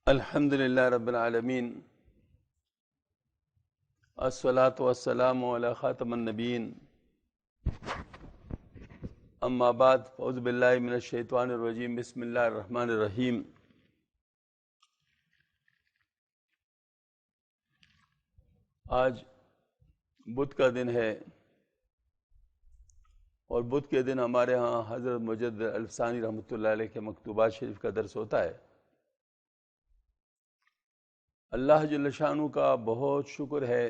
الحمد للہ رب العالمین، الصلاۃ والسلام علی خاتم النبین، اما بعد، اعوذ باللہ من الشیطان الرجیم، بسم اللہ الرحمن الرحیم۔ آج بدھ کا دن ہے، اور بدھ کے دن ہمارے ہاں حضرت مجدد الفسانی رحمۃ اللہ علیہ کے مکتوبات شریف کا درس ہوتا ہے۔ اللہ جل شانہ کا بہت شکر ہے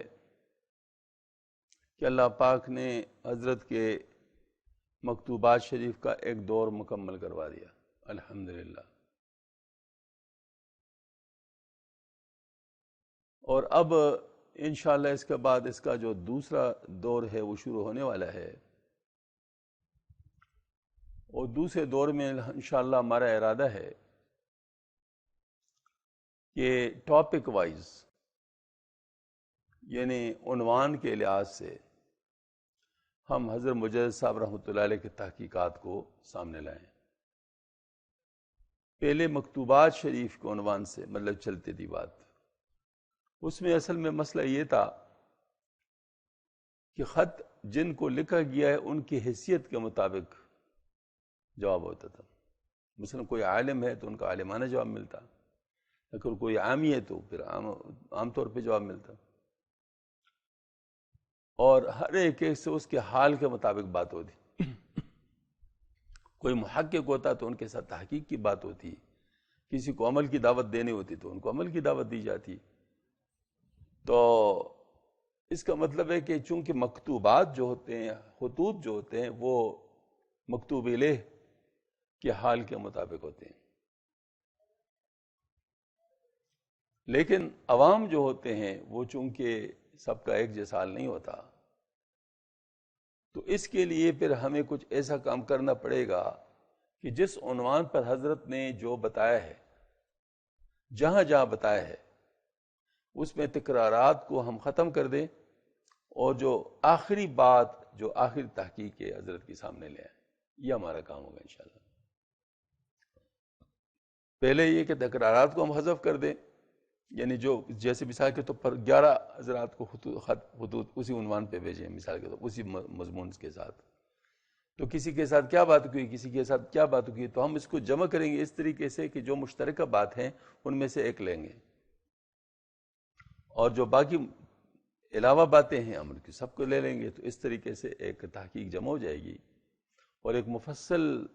کہ اللہ پاک نے حضرت کے مکتوبات شریف کا ایک دور مکمل کروا دیا، الحمدللہ۔ اور اب انشاءاللہ اس کے بعد اس کا جو دوسرا دور ہے وہ شروع ہونے والا ہے، اور دوسرے دور میں انشاءاللہ ہمارا ارادہ ہے کہ ٹاپک وائز، یعنی عنوان کے لحاظ سے ہم حضرت مجدد صاحب رحمۃ اللہ علیہ کی تحقیقات کو سامنے لائیں۔ پہلے مکتوبات شریف کے عنوان سے مطلب چلتی تھی بات، اس میں اصل میں مسئلہ یہ تھا کہ خط جن کو لکھا گیا ہے ان کی حیثیت کے مطابق جواب ہوتا تھا۔ مثلا کوئی عالم ہے تو ان کا عالمانہ جواب ملتا، اگر کوئی عامی ہے تو پھر عام طور پہ جواب ملتا، اور ہر ایک سے اس کے حال کے مطابق بات ہوتی۔ کوئی محقق ہوتا تو ان کے ساتھ تحقیق کی بات ہوتی، کسی کو عمل کی دعوت دینی ہوتی تو ان کو عمل کی دعوت دی جاتی۔ تو اس کا مطلب ہے کہ چونکہ مکتوبات جو ہوتے ہیں، خطوط جو ہوتے ہیں، وہ مکتوب الیہ کے حال کے مطابق ہوتے ہیں، لیکن عوام جو ہوتے ہیں وہ چونکہ سب کا ایک جیسا حال نہیں ہوتا، تو اس کے لیے پھر ہمیں کچھ ایسا کام کرنا پڑے گا کہ جس عنوان پر حضرت نے جو بتایا ہے، جہاں جہاں بتایا ہے، اس میں تکرارات کو ہم ختم کر دیں، اور جو آخری بات، جو آخری تحقیق ہے، حضرت کے سامنے لے آئیں۔ یہ ہمارا کام ہوگا انشاءاللہ۔ پہلے یہ کہ تکرارات کو ہم حذف کر دیں، یعنی جو جیسے مثال کے طور پر 11 حضرات کو خطوط اسی عنوان پہ بھیجیں، مثال کے طور پر اسی مضمون کے ساتھ، تو کسی کے ساتھ کیا بات ہوئی، کسی کے ساتھ کیا بات ہوئی، تو ہم اس کو جمع کریں گے اس طریقے سے کہ جو مشترکہ بات ہیں ان میں سے ایک لیں گے، اور جو باقی علاوہ باتیں ہیں ہم ان کی سب کو لے لیں گے۔ تو اس طریقے سے ایک تحقیق جمع ہو جائے گی، اور ایک مفصل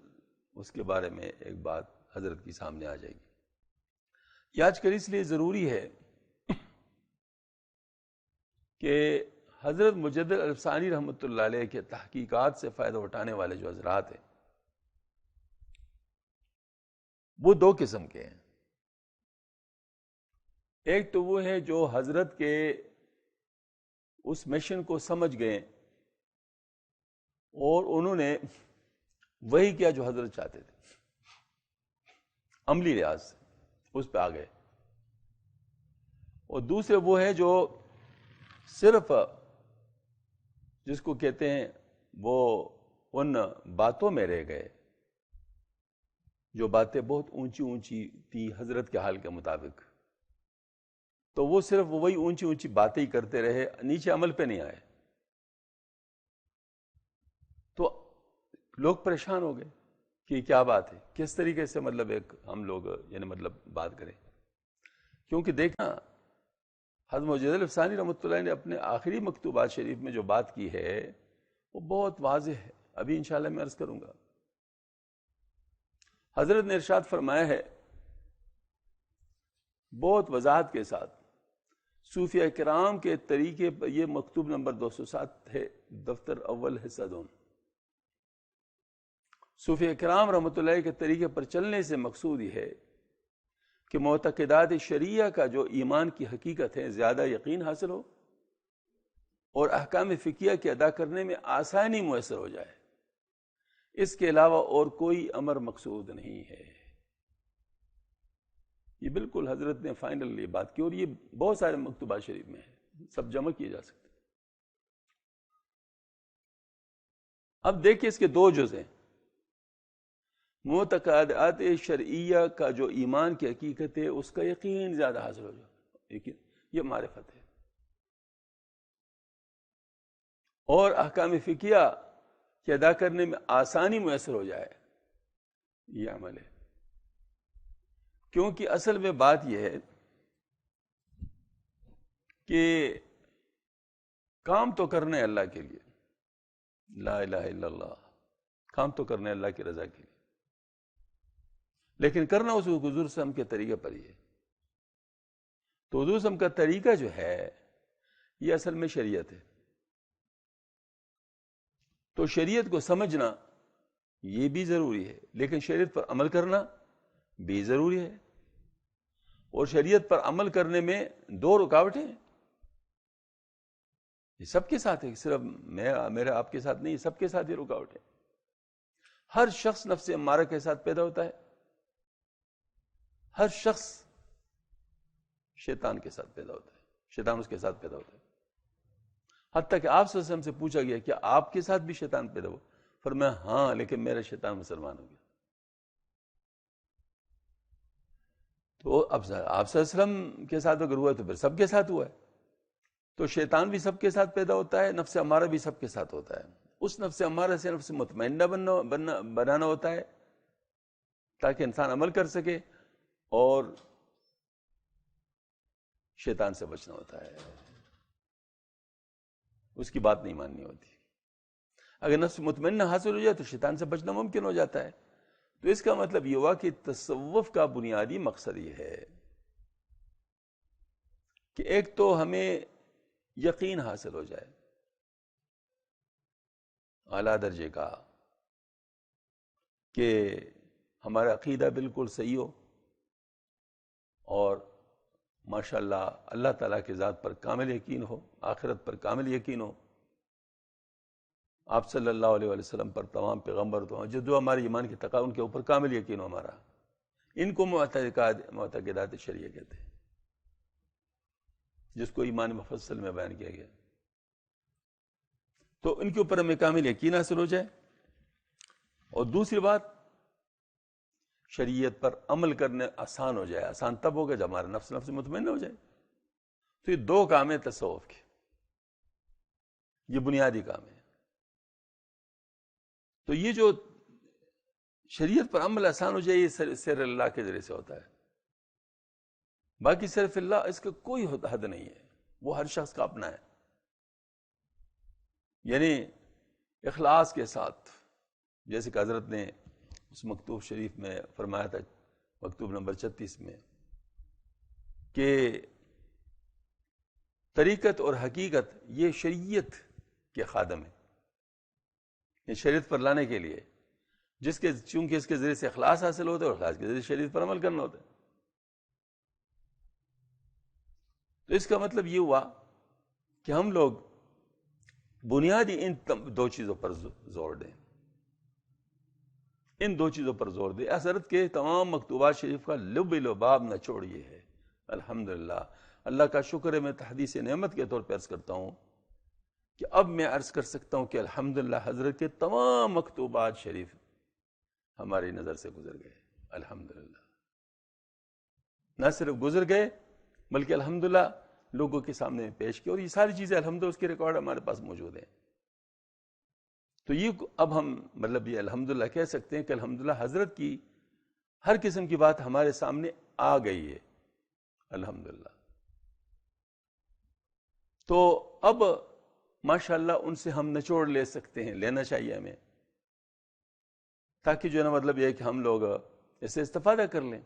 اس کے بارے میں ایک بات حضرت کی سامنے آ جائے گی۔ یہ آج کل اس لیے ضروری ہے کہ حضرت مجدد الفسانی رحمۃ اللہ علیہ کے تحقیقات سے فائدہ اٹھانے والے جو حضرات ہیں وہ دو قسم کے ہیں۔ ایک تو وہ ہے جو حضرت کے اس مشن کو سمجھ گئے اور انہوں نے وہی کیا جو حضرت چاہتے تھے، عملی لحاظ سے اس پہ آ گئے، اور دوسرے وہ ہے جو صرف جس کو کہتے ہیں وہ ان باتوں میں رہ گئے جو باتیں بہت اونچی اونچی تھی حضرت کے حال کے مطابق، تو وہ صرف وہی اونچی اونچی باتیں ہی کرتے رہے، نیچے عمل پہ نہیں آئے، تو لوگ پریشان ہو گئے کہ کیا بات ہے، کس طریقے سے مطلب ایک ہم لوگ یعنی مطلب بات کریں۔ کیونکہ دیکھنا، حضرت مجدد الفسانی رحمۃ اللہ نے اپنے آخری مکتوبات شریف میں جو بات کی ہے وہ بہت واضح ہے، ابھی انشاءاللہ میں عرض کروں گا۔ حضرت نے ارشاد فرمایا ہے بہت وضاحت کے ساتھ، صوفیہ کرام کے طریقے پر، یہ مکتوب نمبر 207 ہے، دفتر اول حصہ دوم۔ صوفیہ کرام رحمۃ اللہ کے طریقے پر چلنے سے مقصود یہ ہے کہ معتقدات شریعہ کا جو ایمان کی حقیقت ہے زیادہ یقین حاصل ہو، اور احکام فقہیہ کے ادا کرنے میں آسانی میسر ہو جائے، اس کے علاوہ اور کوئی امر مقصود نہیں ہے۔ یہ بالکل حضرت نے فائنل یہ بات کی، اور یہ بہت سارے مکتوبات شریف میں ہے، سب جمع کیے جا سکتے۔ اب دیکھیں اس کے دو جز ہیں۔ معتقدات شرعیہ کا جو ایمان کی حقیقت ہے اس کا یقین زیادہ حاصل ہو جائے، لیکن یہ معرفت ہے. اور احکام فقہیہ کے ادا کرنے میں آسانی میسر ہو جائے، یہ عمل ہے. کیونکہ اصل میں بات یہ ہے کہ کام تو کرنا ہے اللہ کے لیے، لا الہ الا اللہ، کام تو کرنا ہے اللہ کی رضا کے لیے، لیکن کرنا اس حضور صلی اللہ علیہ وسلم کے طریقے پر ہی ہے. تو حضور صلی اللہ علیہ وسلم کا طریقہ جو ہے یہ اصل میں شریعت ہے. تو شریعت کو سمجھنا یہ بھی ضروری ہے، لیکن شریعت پر عمل کرنا بھی ضروری ہے. اور شریعت پر عمل کرنے میں دو رکاوٹیں ہیں، یہ سب کے ساتھ ہے، صرف میرا آپ کے ساتھ نہیں، سب کے ساتھ یہ رکاوٹ ہے. ہر شخص نفس امارہ کے ساتھ پیدا ہوتا ہے، ہر شخص شیطان کے ساتھ پیدا ہوتا ہے، شیطان اس کے ساتھ پیدا ہوتا ہے. حتیٰ کہ آپ صلی اللہ علیہ وسلم سے پوچھا گیا کہ آپ کے ساتھ بھی شیطان پیدا ہوا؟ فرمایا ہاں، لیکن میرا شیطان مسلمان ہو گیا. تو اب آپ صلی اللہ علیہ وسلم کے ساتھ اگر ہوا تو پھر سب کے ساتھ ہوا ہے. تو شیطان بھی سب کے ساتھ پیدا ہوتا ہے، نفس امارہ بھی سب کے ساتھ ہوتا ہے. اس نفس امارہ سے نفس مطمئنہ بنانا ہوتا ہے تاکہ انسان عمل کر سکے، اور شیطان سے بچنا ہوتا ہے، اس کی بات نہیں ماننی ہوتی. اگر نفس مطمئنہ حاصل ہو جائے تو شیطان سے بچنا ممکن ہو جاتا ہے. تو اس کا مطلب یہ ہوا کہ تصوف کا بنیادی مقصد یہ ہے کہ ایک تو ہمیں یقین حاصل ہو جائے اعلیٰ درجے کا کہ ہمارا عقیدہ بالکل صحیح ہو، اور ماشاءاللہ اللہ تعالیٰ کی ذات پر کامل یقین ہو، آخرت پر کامل یقین ہو، آپ صلی اللہ علیہ وسلم پر، تمام پیغمبر تو جو ہمارے ایمان کی تقاضا ان کے اوپر کامل یقین ہو ہمارا. ان کو معتقدات شریعہ کہتے ہیں، جس کو ایمان مفصل میں بیان کیا گیا. تو ان کے اوپر ہمیں کامل یقین حاصل ہو جائے. اور دوسری بات، شریعت پر عمل کرنے آسان ہو جائے. آسان تب ہوگا جب ہمارا نفس مطمئن ہو جائے. تو یہ دو کام ہیں تصوف کے، یہ بنیادی کام ہے. تو یہ جو شریعت پر عمل آسان ہو جائے یہ سر اللہ کے ذریعے سے ہوتا ہے. باقی صرف اللہ اس کا کوئی حد نہیں ہے، وہ ہر شخص کا اپنا ہے. یعنی اخلاص کے ساتھ، جیسے کہ حضرت نے اس مکتوب شریف میں فرمایا تھا، مکتوب نمبر 36 میں، کہ طریقت اور حقیقت یہ شریعت کے خادم ہیں. یہ شریعت پر لانے کے لیے چونکہ اس کے ذریعے سے اخلاص حاصل ہوتا ہے، اور اخلاص کے ذریعے شریعت پر عمل کرنا ہوتا ہے. تو اس کا مطلب یہ ہوا کہ ہم لوگ بنیادی ان دو چیزوں پر زور دیں، ان دو چیزوں پر زور دیں. حضرت کے تمام مکتوبات شریف کا لب لباب نچوڑ یہ ہے. الحمدللہ، اللہ کا شکر ہے، میں تحدیث نعمت کے طور پر عرض کرتا ہوں کہ اب میں عرض کر سکتا ہوں کہ الحمدللہ حضرت کے تمام مکتوبات شریف ہماری نظر سے گزر گئے. الحمدللہ نہ صرف گزر گئے بلکہ الحمدللہ لوگوں کے سامنے پیش کی، اور یہ ساری چیزیں الحمدللہ اس کے ریکارڈ ہمارے پاس موجود ہیں. تو یہ اب ہم مطلب یہ الحمدللہ کہہ سکتے ہیں کہ الحمدللہ حضرت کی ہر قسم کی بات ہمارے سامنے آ گئی ہے. الحمدللہ. تو اب ماشاءاللہ ان سے ہم نچوڑ لے سکتے ہیں، لینا چاہیے ہمیں، تاکہ جو ہے نا مطلب یہ ہے کہ ہم لوگ اس سے استفادہ کر لیں.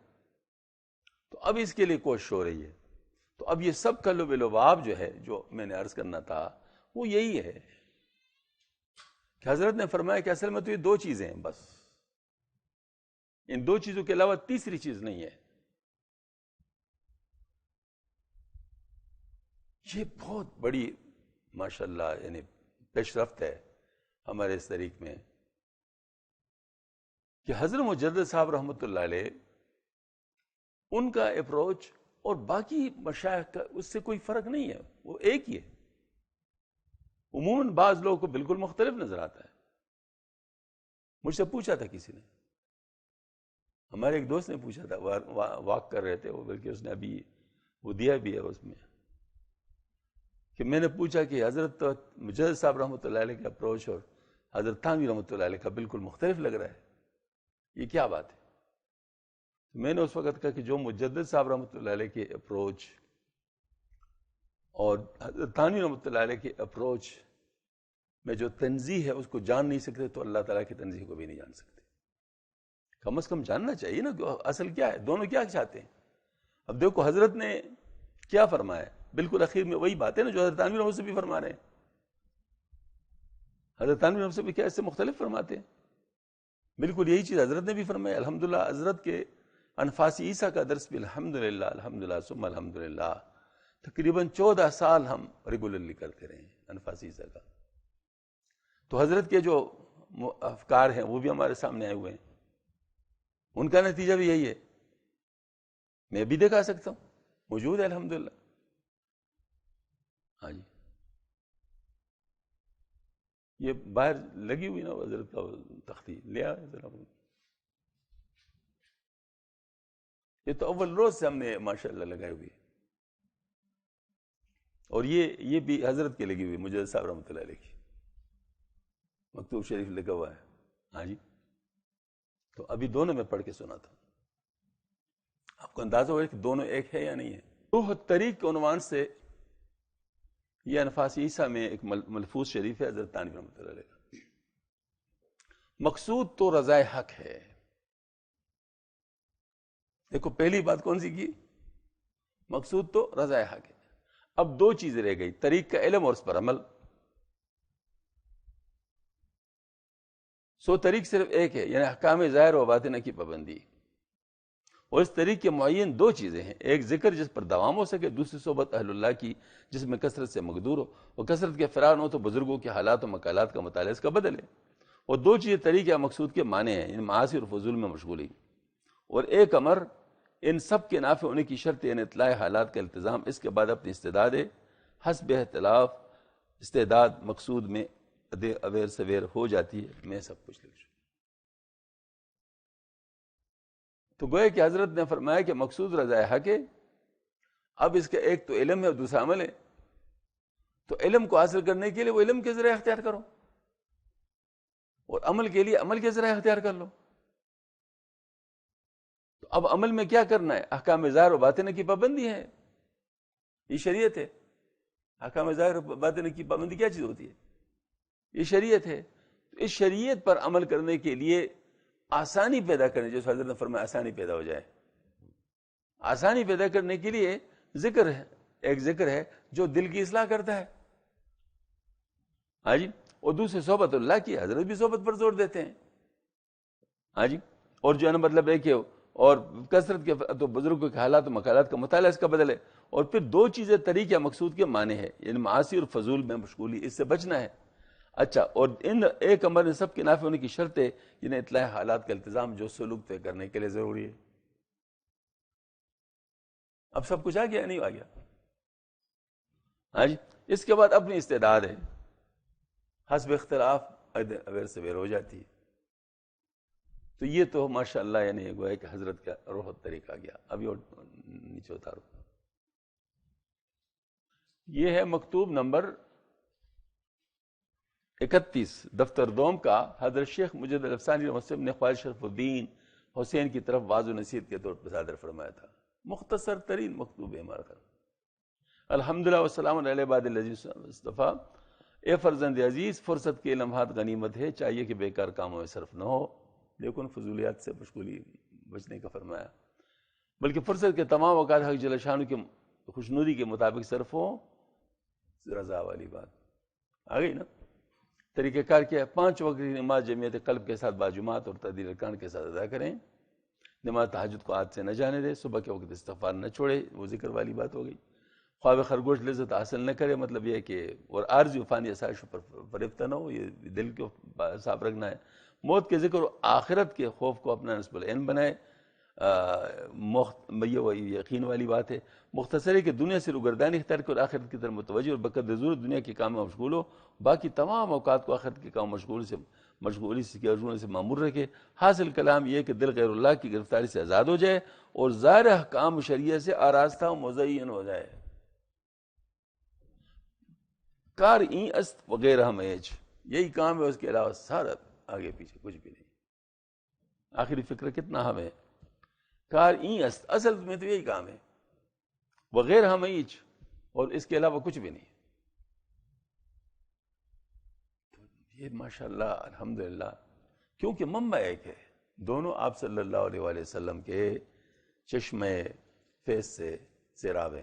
تو اب اس کے لیے کوشش ہو رہی ہے. تو اب یہ سب کا لب لباب جو ہے، جو میں نے عرض کرنا تھا، وہ یہی ہے کہ حضرت نے فرمایا کہ اصل میں تو یہ دو چیزیں ہیں بس، ان دو چیزوں کے علاوہ تیسری چیز نہیں ہے. یہ بہت بڑی ماشاءاللہ یعنی پیش رفت ہے ہمارے اس طریق میں کہ حضرت مجدد صاحب رحمۃ اللہ علیہ، ان کا اپروچ اور باقی مشائخ کا اس سے کوئی فرق نہیں ہے، وہ ایک ہی ہے. عموماً بعض لوگوں کو بالکل مختلف نظر آتا ہے. مجھ سے پوچھا تھا کسی نے ہمارے ایک دوست نے پوچھا تھا، واک کر رہے تھے وہ، بلکہ اس نے ابھی وہ دیا بھی ہے اس میں، کہ میں نے پوچھا کہ حضرت مجدد صاحب رحمۃ اللہ علیہ کا اپروچ اور حضرت تھانوی رحمۃ اللہ علیہ کا بالکل مختلف لگ رہا ہے، یہ کیا بات ہے؟ میں نے اس وقت کہا کہ جو مجدد صاحب رحمۃ اللہ علیہ کے اپروچ اور حضرت تھانوی رحمۃ اللہ علیہ کے اپروچ میں جو تنزیہ ہے اس کو جان نہیں سکتے تو اللہ تعالیٰ کی تنزیہ کو بھی نہیں جان سکتے. کم از کم جاننا چاہیے نا کہ اصل کیا ہے، دونوں کیا چاہتے ہیں. اب دیکھو حضرت نے کیا فرمایا، بالکل اخیر میں وہی بات ہے نا جو حضرت تھانوی رحمۃ سے بھی فرما رہے ہیں. حضرت تھانوی رحمۃ سے بھی کیا اس سے مختلف فرماتے ہیں؟ بالکل یہی چیز حضرت نے بھی فرمایا. الحمدللہ حضرت کے انفاس عیسیٰ کا درس بھی الحمدللہ الحمدللہ ثم الحمدللہ تقریباً 14 سال ہم ریگولرلی کرتے رہے ہیں انفاس عیسیٰ کا. تو حضرت کے جو افکار ہیں وہ بھی ہمارے سامنے آئے ہوئے ہیں، ان کا نتیجہ بھی یہی ہے. میں بھی دکھا سکتا ہوں، موجود ہے الحمدللہ. ہاں جی، یہ باہر لگی ہوئی نا حضرت کا تختی لیا ذرا. یہ تو اول روز سے ہم نے ماشاءاللہ لگائی ہوئی، اور یہ بھی حضرت کے لگی ہوئی، مجدد صاحب رحمۃ اللہ علیہ کی مکتوب شریف لگا ہوا ہے. ہاں جی، تو ابھی دونوں میں پڑھ کے سنا تھا، آپ کو اندازہ ہوا کہ دونوں ایک ہے یا نہیں ہے. روح الطریق کے عنوان سے یہ انفاس عیسیٰ میں ایک ملفوظ شریف ہے حضرت تھانوی رحمۃ اللہ علیہ کا. مقصود تو رضائے حق ہے. دیکھو پہلی بات کون سی کی؟ مقصود تو رضائے حق ہے. اب دو چیزیں رہ گئی، طریق کا علم اور اس پر عمل. سو طریق صرف ایک ہے، یعنی احکام ظاہر و باطنہ کی پابندی. اور اس طریق کے معین دو چیزیں ہیں، ایک ذکر جس پر دوام ہو سکے، دوسری صحبت اہل اللہ کی جس میں کثرت سے مقدور ہو. اور کثرت کے فرار ہو تو بزرگوں کے حالات و مقالات کا مطالعہ اس کا بدل ہے. اور دو چیزیں طریق یا مقصود کے معنی ہیں، یعنی معاصی اور فضول میں مشغولی. اور ایک امر ان سب کے نافع ہونے کی شرط یعنی اطلاع حالات کا التزام. اس کے بعد اپنی استعداد حسب اختلاف استعداد مقصود میں اویر سویر ہو جاتی ہے. میں سب کچھ لکھ چکا. تو گویا کہ حضرت نے فرمایا کہ مقصود رضائے حق ہے. اب اس کا ایک تو علم ہے اور دوسرا عمل ہے. تو علم کو حاصل کرنے کے لیے وہ علم کے ذریعے اختیار کرو، اور عمل کے لیے عمل کے ذریعے اختیار کر لو. تو اب عمل میں کیا کرنا ہے؟ احکام ظاہر و باطنہ کی پابندی ہے. یہ شریعت ہے. احکام ظاہر و باطنہ کی پابندی کیا چیز ہوتی ہے؟ یہ شریعت ہے. تو اس شریعت پر عمل کرنے کے لیے آسانی پیدا کرنے، جیسے حضرت نے فرمایا آسانی پیدا ہو جائے. آسانی پیدا کرنے کے لیے ذکر ہے، ایک ذکر ہے جو دل کی اصلاح کرتا ہے. ہاں جی. اور دوسرے صحبت اللہ کی، حضرت بھی صحبت پر زور دیتے ہیں. ہاں جی. اور جو ہے نا مطلب ہے کہ اور کثرت کے تو بزرگوں کے حالات و مقالات کا مطالعہ اس کا بدل ہے. اور پھر دو چیزیں طریق یا مقصود کے معنی ہے، یعنی معاصی اور فضول میں مشغولی، اس سے بچنا ہے. اچھا، اور ان ایک امر ان سب کے نافع ہونے کی شرط ہے، یعنی اطلاع حالات کا التزام جو سلوک طے کرنے کے لیے ضروری ہے. اب سب کچھ آ گیا نہیں آ گیا؟ ہاں جی. اس کے بعد اپنی استعداد ہے، حسب اختلاف اویر سویر ہو جاتی ہے. تو یہ تو ماشاء اللہ یعنی گویا کہ حضرت کا روح طریقہ آ گیا. ابھی اور نیچے اتارو. یہ ہے مکتوب نمبر 31 دفتر دوم کا. حضرت شیخ مجدد الافسانی رحمۃ نے خواجہ شرف الدین حسین کی طرف واضح نصیحت کے طور پر صادر فرمایا تھا. مختصر ترین مکتوب ہے ہمارا خیال. الحمدللہ والسلام علی عباد الذین اصطفیٰ. اے فرزند عزیز، فرصت کے لمحات غنیمت ہے، چاہیے کہ بیکار کاموں میں صرف نہ ہو. لیکن فضولیات سے مشغولی بچنے کا فرمایا، بلکہ فرصت کے تمام اوقات حق جل شانہ کی خوشنودی کے مطابق صرف ہو. رضا والی بات آ گئی نا. طریقہ کار کیا ہے؟ 5 وقت کی نماز جمعیت قلب کے ساتھ باجماعت اور تعدیل ارکان کے ساتھ ادا کریں. نماز تہجد کو عادت سے نہ جانے دے. صبح کے وقت استغفار نہ چھوڑے، وہ ذکر والی بات ہو گئی. خواب خرگوش لذت حاصل نہ کرے، مطلب یہ ہے کہ اور عارضی و فانی آسائشوں پر فریفتہ نہ ہو، یہ دل کو صاف رکھنا ہے. موت کے ذکر و آخرت کے خوف کو اپنا نصب العین بنائے. یہ یقین والی بات ہے. مختصر ہے کہ دنیا سے روگردانی اختیار کر آخرت کی طرف متوجہ اور بقدر ضرورت دنیا کے کام میں مشغول ہو. باقی تمام اوقات کو آخرت کے کام مشغول سے مشغولی سے کیا سے معمور رکھے. حاصل کلام یہ کہ دل غیر اللہ کی گرفتاری سے آزاد ہو جائے اور ظاہر احکام شریعہ سے آراستہ و مزین ہو جائے. کار این است وغیرہ میج، یہی کام ہے، اس کے علاوہ سارا آگے پیچھے کچھ بھی نہیں. آخری فکر کتنا ہم ہے، کار این است، اصل میں تو یہی کام ہے، وغیرہ میج، اور اس کے علاوہ کچھ بھی نہیں. یہ ماشاءاللہ الحمدللہ، کیونکہ منبع ایک ہے، دونوں آپ صلی اللہ علیہ وآلہ وسلم کے چشمِ فیض سے سیراب ہیں،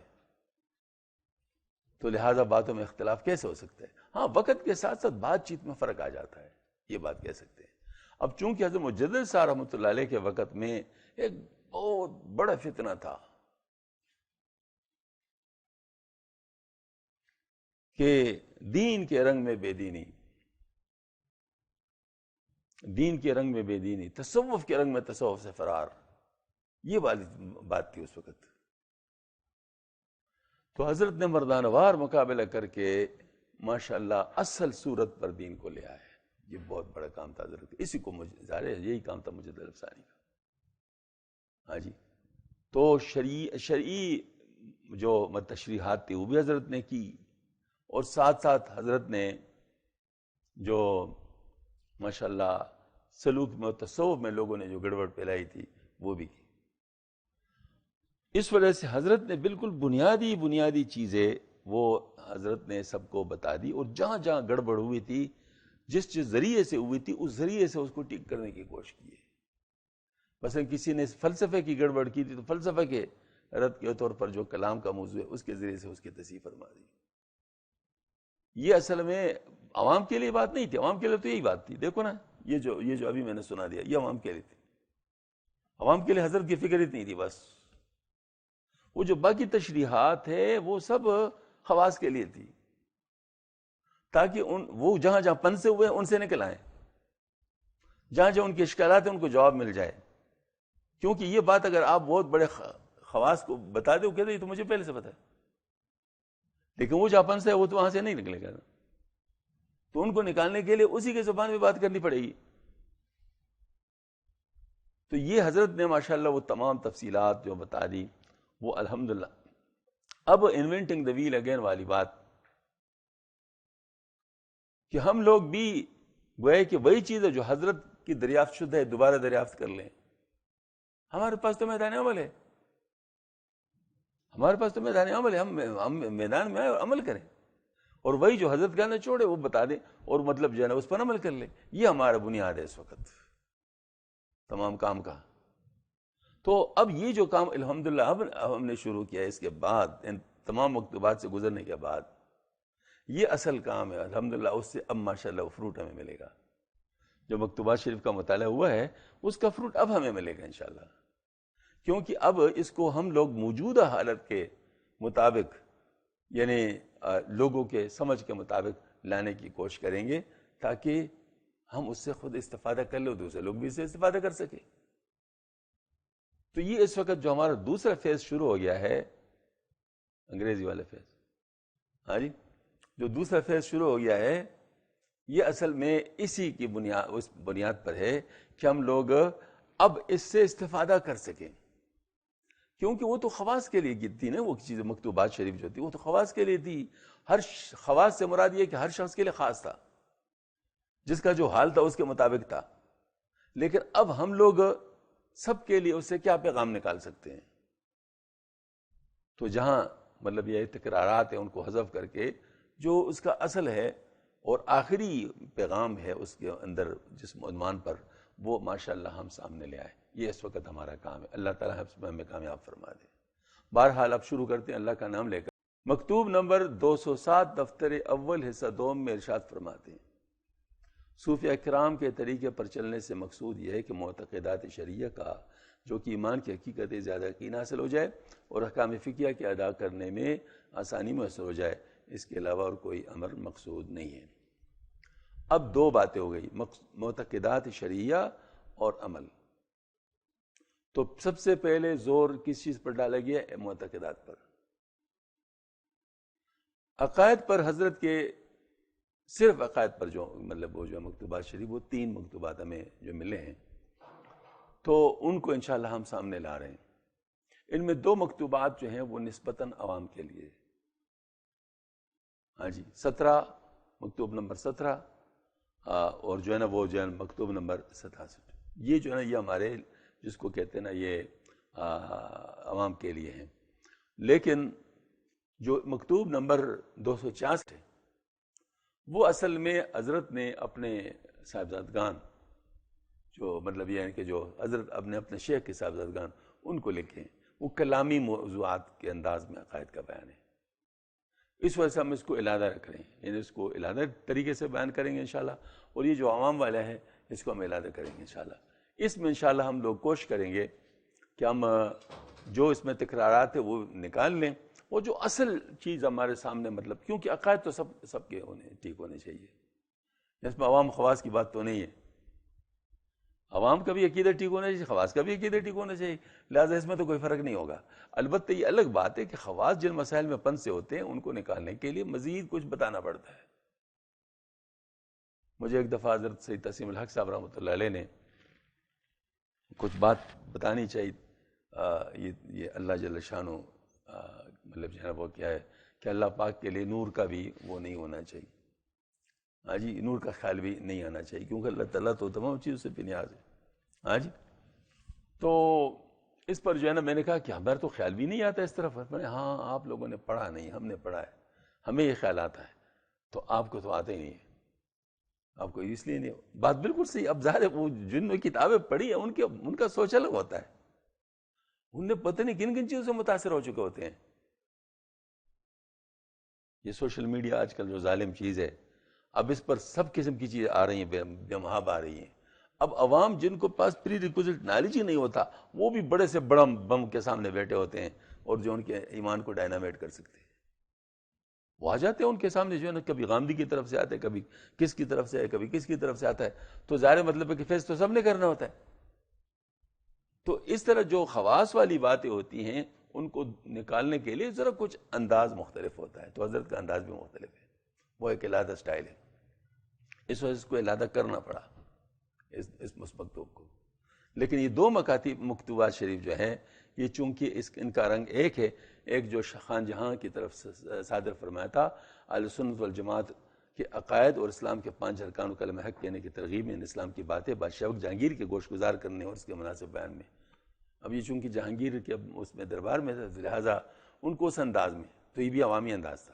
تو لہذا باتوں میں اختلاف کیسے ہو سکتا ہے؟ ہاں وقت کے ساتھ ساتھ بات چیت میں فرق آ جاتا ہے، یہ بات کہہ سکتے ہیں. اب چونکہ حضرت مجدد صاحب رحمۃ اللہ علیہ کے وقت میں ایک بہت بڑا فتنہ تھا کہ دین کے رنگ میں بے دینی، دین کے رنگ میں بے دینی، تصوف کے رنگ میں تصوف سے فرار، یہ والی بات تھی اس وقت. تو حضرت نے مردانہ وار مقابلہ کر کے ماشاءاللہ اصل صورت پر دین کو لے آئے. یہ بہت بڑا کام تھا حضرت، اسی کو ظاہر ہے یہی کام تھا مجدد الافسانی کا. ہاں جی، تو شرعی جو تشریحات تھی وہ بھی حضرت نے کی، اور ساتھ ساتھ حضرت نے جو ماشاءاللہ سلوک میں اور تصوف میں لوگوں نے جو گڑبڑ پھیلائی تھی وہ بھی کی. اس وجہ سے حضرت نے بالکل بنیادی چیزیں وہ حضرت نے سب کو بتا دی، اور جہاں جہاں گڑبڑ ہوئی تھی، جس ذریعے سے ہوئی تھی اس ذریعے سے اس کو ٹھیک کرنے کی کوشش کی ہے. مثلا کسی نے فلسفے کی گڑبڑ کی تھی تو فلسفے کے رد کے طور پر جو کلام کا موضوع ہے اس کے ذریعے سے اس کی تصحیح فرما دی. یہ اصل میں عوام کے لیے بات نہیں تھی، عوام کے لیے تو یہی بات تھی. دیکھو نا یہ جو ابھی میں نے سنا دیا یہ عوام کے لیے تھی، عوام کے لیے حضرت کی فکر اتنی تھی بس. وہ جو باقی تشریحات ہے وہ سب خواص کے لیے تھی، تاکہ وہ جہاں جہاں پن سے ہوئے ان سے نکل آئیں، جہاں جہاں ان کے اشکالات ہیں ان کو جواب مل جائے. کیونکہ یہ بات اگر آپ بہت بڑے خواص کو بتا دیں، وہ کہتے ہیں یہ تو مجھے پہلے سے پتا ہے، لیکن وہ جہاں پن سے ہے وہ تو وہاں سے نہیں نکلے گا، تو ان کو نکالنے کے لیے اسی کے زبان میں بات کرنی پڑے گی. تو یہ حضرت نے ماشاءاللہ وہ تمام تفصیلات جو بتا دی وہ الحمدللہ. اب انوینٹنگ دا ویل اگین والی بات کہ ہم لوگ بھی گوئے کہ وہی چیز ہے جو حضرت کی دریافت شدہ ہے دوبارہ دریافت کر لیں. ہمارے پاس تو میدان عمل ہے، ہمارے پاس تو میدان عمل ہے، ہم میدان میں آئے اور عمل کریں، اور وہی جو حضرت کا نہ چھوڑے وہ بتا دیں، اور مطلب جو ہے نا اس پر عمل کر لیں. یہ ہمارا بنیاد ہے اس وقت تمام کام کا. تو اب یہ جو کام الحمدللہ اب ہم نے شروع کیا ہے، اس کے بعد ان تمام مکتوبات سے گزرنے کے بعد یہ اصل کام ہے الحمدللہ. اس سے اب ماشاءاللہ وہ فروٹ ہمیں ملے گا. جو مکتوبات شریف کا مطالعہ ہوا ہے اس کا فروٹ اب ہمیں ملے گا انشاءاللہ، کیونکہ اب اس کو ہم لوگ موجودہ حالت کے مطابق یعنی لوگوں کے سمجھ کے مطابق لانے کی کوشش کریں گے، تاکہ ہم اس سے خود استفادہ کر لیں، دوسرے لوگ بھی اس سے استفادہ کر سکیں. تو یہ اس وقت جو ہمارا دوسرا فیز شروع ہو گیا ہے، انگریزی والا فیز، ہاں جی، جو دوسرا فیز شروع ہو گیا ہے یہ اصل میں اسی کی اس بنیاد پر ہے کہ ہم لوگ اب اس سے استفادہ کر سکیں. کیونکہ وہ تو خواص کے لیے کی تھی نا، وہ چیز مکتوبات شریف جو تھی وہ تو خواص کے لیے تھی. ہر خواص سے مراد یہ کہ ہر شخص کے لیے خاص تھا، جس کا جو حال تھا اس کے مطابق تھا. لیکن اب ہم لوگ سب کے لیے اس سے کیا پیغام نکال سکتے ہیں؟ تو جہاں مطلب یہ تکرارات ہیں ان کو حذف کر کے جو اس کا اصل ہے اور آخری پیغام ہے اس کے اندر جس عنوان پر، وہ ماشاءاللہ ہم سامنے لے آئے. یہ اس وقت ہمارا کام ہے. اللہ تعالیٰ ہمیں کامیاب فرما دے. بہرحال اب شروع کرتے ہیں اللہ کا نام لے کر. مکتوب نمبر 207 دفتر اول حصہ دوم میں ارشاد فرماتے ہیں، صوفیہ کرام کے طریقے پر چلنے سے مقصود یہ ہے کہ معتقدات شرعیہ کا جو کہ ایمان کی حقیقت زیادہ یقین حاصل ہو جائے اور احکام فقہیہ کے ادا کرنے میں آسانی میسر ہو جائے. اس کے علاوہ اور کوئی امر مقصود نہیں ہے. اب دو باتیں ہو گئی، معتقدات شرعیہ اور عمل. تو سب سے پہلے زور کس چیز پر ڈالا گیا ہے؟ معتقدات پر. عقائد پر حضرت کے صرف عقائد پر جو مطلب وہ جو مکتوبات شریف، وہ 3 مکتوبات ہمیں جو ملے ہیں، تو ان کو انشاءاللہ ہم سامنے لا رہے ہیں۔ ان میں 2 مکتوبات جو ہیں وہ نسبتاً عوام کے لیے، ہاں جی، 17 مکتوب نمبر 17 اور جو ہے نا وہ جو ہے مکتوب نمبر 67، یہ جو ہے نا یہ ہمارے جس کو کہتے ہیں نا یہ عوام کے لیے ہیں۔ لیکن جو مکتوب نمبر 266 ہے وہ اصل میں حضرت نے اپنے صاحبزادگان جو مطلب یہ ہے کہ جو حضرت اپنے شیخ کے صاحبزادگان ان کو لکھیں، وہ کلامی موضوعات کے انداز میں عقائد کا بیان ہے۔ اس وجہ سے ہم اس کو علادہ رکھ رہے ہیں، یعنی اس کو علادہ طریقے سے بیان کریں گے انشاءاللہ، اور یہ جو عوام والا ہے اس کو ہم علادہ کریں گے انشاءاللہ۔ اس میں انشاءاللہ ہم لوگ کوشش کریں گے کہ ہم جو اس میں تکرارات ہیں وہ نکال لیں، وہ جو اصل چیز ہمارے سامنے مطلب، کیونکہ عقائد تو سب کے ٹھیک ہونے چاہیے، اس میں عوام خواص کی بات تو نہیں ہے۔ عوام کا بھی عقیدہ ٹھیک ہونا چاہیے، خواص کا بھی عقیدہ ٹھیک ہونا چاہیے، لہٰذا اس میں تو کوئی فرق نہیں ہوگا۔ البتہ یہ الگ بات ہے کہ خواص جن مسائل میں پن سے ہوتے ہیں ان کو نکالنے کے لیے مزید کچھ بتانا پڑتا ہے۔ مجھے ایک دفعہ حضرت سید تسلیم الحق صاحب رحمۃ اللہ علیہ نے کچھ بات بتانی چاہیے، یہ اللہ جل شانہ مطلب جو ہے وہ کیا ہے کہ اللہ پاک کے لیے نور کا بھی وہ نہیں ہونا چاہیے، ہاں جی، نور کا خیال بھی نہیں آنا چاہیے، کیونکہ اللہ تعالیٰ تو تمام چیزوں سے بے نیاز ہے، ہاں جی۔ تو اس پر جو ہے نا میں نے کہا کہ ہمارا تو خیال بھی نہیں آتا اس طرف، میں نے ہاں آپ لوگوں نے پڑھا نہیں، ہم نے پڑھا ہے، ہمیں یہ خیال آتا ہے، تو آپ کو تو آتا ہی نہیں ہے، آپ کو اس لیے نہیں، بات بالکل صحیح۔ اب ظاہر ہے وہ جن نے کتابیں پڑھی ہیں ان کا سوچ الگ ہوتا ہے، ان نے پتہ نہیں کن کن چیزوں سے متاثر ہو چکے ہوتے ہیں۔ یہ سوشل میڈیا آج کل جو ظالم چیز ہے، اب اس پر سب قسم کی چیزیں آ رہی ہیں، بے محاب آ رہی ہیں۔ اب عوام جن کو پاس پری ریکوزٹ نالج ہی نہیں ہوتا، وہ بھی بڑے سے بڑا بم کے سامنے بیٹھے ہوتے ہیں اور جو ان کے ایمان کو ڈائنامیٹ کر سکتے ہیں، وہ آ جاتے ہیں ان کے سامنے، جو ہے نا کبھی غامدی کی طرف سے آتے ہیں، کبھی کس کی طرف سے ہے، کبھی کس کی طرف سے آتا ہے، تو ظاہر مطلب ہے کہ فیس تو سب نے کرنا ہوتا ہے۔ تو اس طرح جو خواص والی باتیں ہوتی ہیں ان کو نکالنے کے لیے ذرا کچھ انداز مختلف ہوتا ہے، تو حضرت کا انداز بھی مختلف ہے، وہ ایک علیحدہ سٹائل ہے، اس وجہ سے اس کو علیحدہ کرنا پڑا اس مکتوب کو۔ لیکن یہ 2 مکتوبات شریف جو ہیں، یہ چونکہ ان کا رنگ ایک ہے، ایک جو خان جہاں کی طرف سے صادر فرمایا تھا اہل سنت والجماعت کے عقائد اور اسلام کے 5 ارکان و کلمہ حق کہنے کی ترغیب میں اسلام کی باتیں بادشاہ وقت جہانگیر کے گوش گزار کرنے اور اس کے مناسب بیان میں۔ اب یہ چونکہ جہانگیر کے اس میں دربار میں تھا، لہٰذا ان کو اس انداز میں، تو یہ بھی عوامی انداز تھا،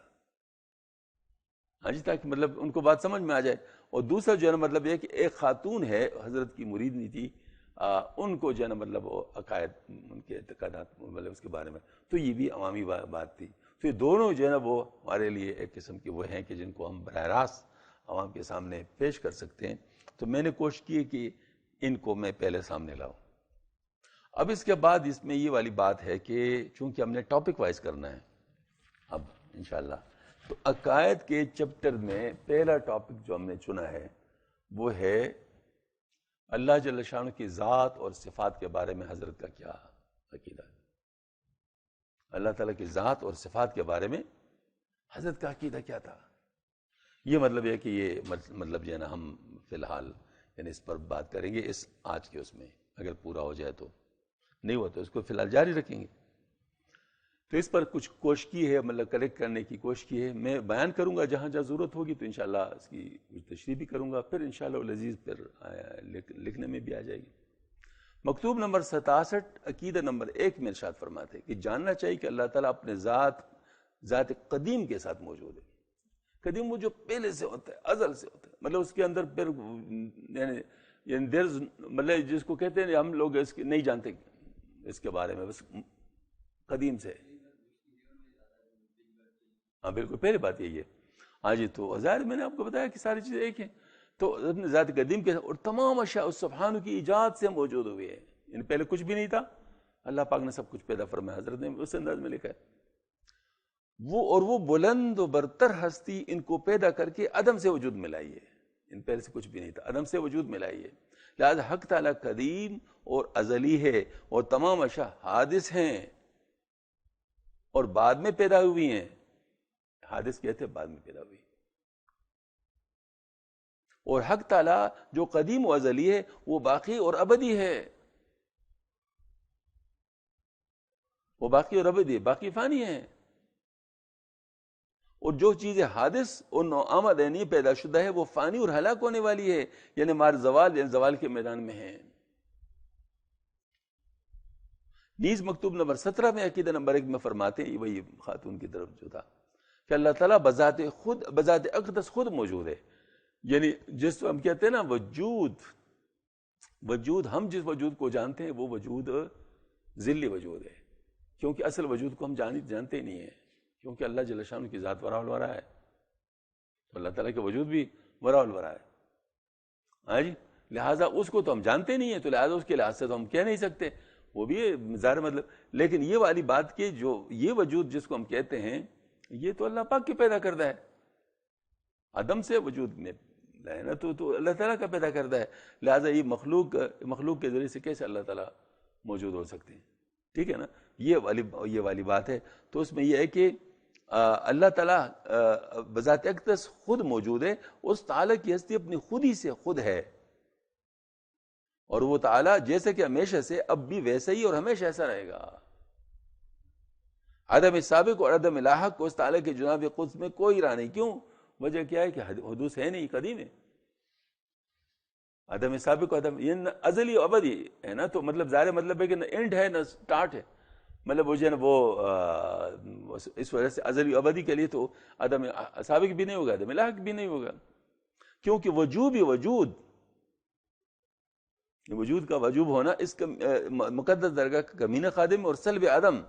ہاں جی، تاکہ مطلب ان کو بات سمجھ میں آ جائے۔ اور دوسرا جو ہے نا مطلب یہ کہ ایک خاتون ہے حضرت کی مریدنی تھی، ان کو جو ہے نا مطلب وہ عقائد ان کے اعتقادات مطلب اس کے بارے میں، تو یہ بھی عوامی بات تھی۔ تو یہ دونوں جو ہے نا وہ ہمارے لیے ایک قسم کے وہ ہیں کہ جن کو ہم براہ راست عوام کے سامنے پیش کر سکتے ہیں، تو میں نے کوشش کی کہ ان کو میں پہلے سامنے لاؤں۔ اب اس کے بعد اس میں یہ والی بات ہے کہ چونکہ ہم نے ٹاپک وائز کرنا ہے اب انشاءاللہ، تو عقائد کے چپٹر میں پہلا ٹاپک جو ہم نے چنا ہے وہ ہے اللہ جل شانہ کی ذات اور صفات کے بارے میں حضرت کا کیا عقیدہ ہے۔ اللہ تعالیٰ کی ذات اور صفات کے بارے میں حضرت کا عقیدہ کیا تھا، یہ مطلب ہے کہ یہ مطلب جو ہے نا ہم فی الحال یعنی اس پر بات کریں گے اس آج کے اس میں، اگر پورا ہو جائے تو، نہیں ہوا تو اس کو فی الحال جاری رکھیں گے۔ تو اس پر کچھ کوشش کی ہے، مطلب کلیکٹ کرنے کی کوشش کی ہے، میں بیان کروں گا جہاں جہاں ضرورت ہوگی، تو انشاءاللہ اس کی تشریح بھی کروں گا، پھر انشاءاللہ العزیز پھر لکھنے میں بھی آ جائے گی۔ مکتوب نمبر 67 عقیدہ نمبر 1 میں ارشاد فرماتے ہیں کہ جاننا چاہیے کہ اللہ تعالیٰ اپنے ذات قدیم کے ساتھ موجود ہے۔ قدیم وہ جو پہلے سے ہوتا ہے، ازل سے ہوتا ہے، مطلب اس کے اندر پھر یعنی مطلب جس کو کہتے ہیں ہم لوگ اس نہیں جانتے اس کے بارے میں، بس قدیم سے، ہاں بالکل پہلی بات یہی ہے، ہاں جی۔ تو ظاہر میں نے آپ کو بتایا کہ ساری چیزیں ایک ہیں، تو اپنے ذات قدیم کے اور تمام اشیاء اس سبحانہ کی ایجاد سے موجود ہوئے ہیں، یعنی پہلے کچھ بھی نہیں تھا، اللہ پاک نے سب کچھ پیدا فرمایا، حضرت نے اس انداز میں لکھا ہے وہ بلند و برتر ہستی ان کو پیدا کر کے عدم سے وجود میں لائی ہے، ان پہلے سے کچھ بھی نہیں تھا، عدم سے وجود میں لائی ہے، لہذا حق تعالیٰ قدیم اور ازلی ہے، اور تمام اشیاء حادث ہیں اور بعد میں پیدا ہوئی ہیں، حادث کہتے ہیں بعد میں پیدا ہوئی، اور حق تعالیٰ جو قدیم و ازلی ہے وہ باقی اور ابدی ہے، وہ باقی اور ابدی ہے، باقی فانی ہے. اور جو چیزیں حادث اور نوآمد یعنی پیدا شدہ ہے وہ فانی اور ہلاک ہونے والی ہے، یعنی مار زوال، یعنی زوال کے میدان میں ہے. نیز مکتوب نمبر 17 میں عقیدہ نمبر 1 میں فرماتے ہیں، وہی خاتون کی طرف جو تھا، کہ اللہ تعالیٰ بذات اقدس خود موجود ہے. یعنی جس ہم کہتے ہیں نا وجود، ہم جس وجود کو جانتے ہیں وہ وجود ذلی وجود ہے، کیونکہ اصل وجود کو ہم جانتے ہی نہیں ہیں، کیونکہ اللہ جل شانہ کی ذات وراء الورا ہے، تو اللہ تعالیٰ کے وجود بھی وراء الورا ہے. ہاں جی، لہٰذا اس کو تو ہم جانتے نہیں ہیں، تو لہٰذا اس کے لحاظ سے تو ہم کہہ نہیں سکتے، وہ بھی ظاہر مطلب. لیکن یہ والی بات کہ جو یہ وجود جس کو ہم کہتے ہیں یہ تو اللہ پاک کے پیدا کردہ ہے، عدم سے وجود میں ہے نا، تو اللہ تعالیٰ کا پیدا کردہ ہے. لہٰذا یہ مخلوق کے ذریعے سے کیسے اللہ تعالیٰ موجود ہو سکتے ہیں؟ ٹھیک ہے نا، یہ والی بات ہے. تو اس میں یہ ہے کہ اللہ تعالیٰ بذات اقدس خود موجود ہے، اس تعالیٰ کی ہستی اپنی خودی سے خود ہے، اور وہ تعالیٰ جیسے کہ ہمیشہ سے اب بھی ویسا ہی اور ہمیشہ ایسا رہے گا. عدم سابق اور عدم لاحق کو اس تعالیٰ کے جناب قدس میں کوئی راہ نہیں. کیوں؟ وجہ کیا ہے کہ حدوث ہے نہیں، قدیم ہے. عدم سابق و عدم یہ ازلی و ابدی ہے نا، تو مطلب ظاہر مطلب ہے کہ نہ اینڈ ہے نہ سٹارٹ ہے، مطلب وہ جو ہے نا وہ اس وجہ سے ازلی و ابدی کے لیے تو عدم سابق بھی نہیں ہوگا، عدم لاحق بھی نہیں ہوگا، کیونکہ وجود کا وجوب ہونا اس کا مقدس درگاہ کا کمینہ خادم اور سلب عدم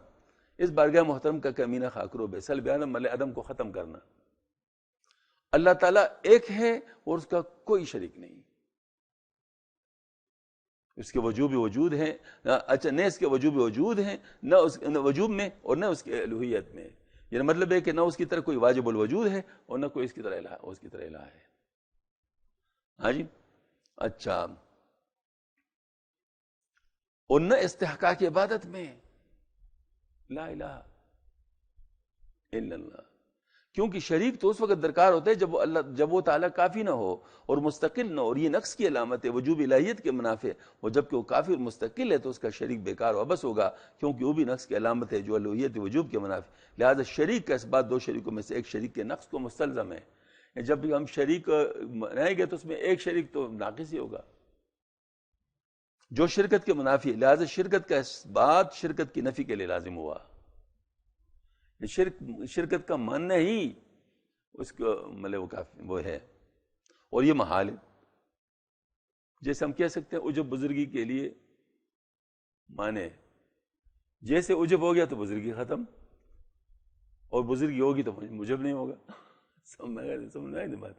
اس بارگاہ محترم کا کمینہ خاکروب ہے. سلب عدم مطلب عدم کو ختم کرنا. اللہ تعالیٰ ایک ہے اور اس کا کوئی شریک نہیں، اس کے وجوب وجود ہیں، اچھا نہ اس کے وجوب وجود ہیں، نہ اس وجوب میں اور نہ اس کے الوہیت میں. یعنی مطلب ہے کہ نہ اس کی طرح کوئی واجب الوجود ہے اور نہ کوئی اس کی طرح الہ ہے. ہاں جی، اچھا، اور نہ استحقاق عبادت میں لا الہ الا اللہ، کیونکہ شریک تو اس وقت درکار ہوتا ہے جب وہ تعالیٰ کافی نہ ہو اور مستقل نہ ہو، اور یہ نقص کی علامت ہے وجوب الہیت کے منافع. اور جبکہ وہ کافی اور مستقل ہے تو اس کا شریک بیکار و عبث ہوگا، کیونکہ وہ بھی نقص کی علامت ہے جو الوہیت وجوب کے منافع. لہذا شریک کا اس بات دو شریکوں میں سے ایک شریک کے نقص کو مستلزم ہے. جب بھی ہم شریک رہیں گے تو اس میں ایک شریک تو ناقص ہی ہوگا جو شرکت کے منافی. لہذا شرکت کا اس بات شرکت کی نفی کے لیے لازم ہوا. شرکت کا ماننا ہی اس کو مطلب وہ ہے، اور یہ محال ہے. جیسے ہم کہہ سکتے ہیں عجب بزرگی کے لیے مانے، جیسے عجب ہو گیا تو بزرگی ختم، اور بزرگی ہوگی تو مجب نہیں ہوگا. سمجھ آئی بات؟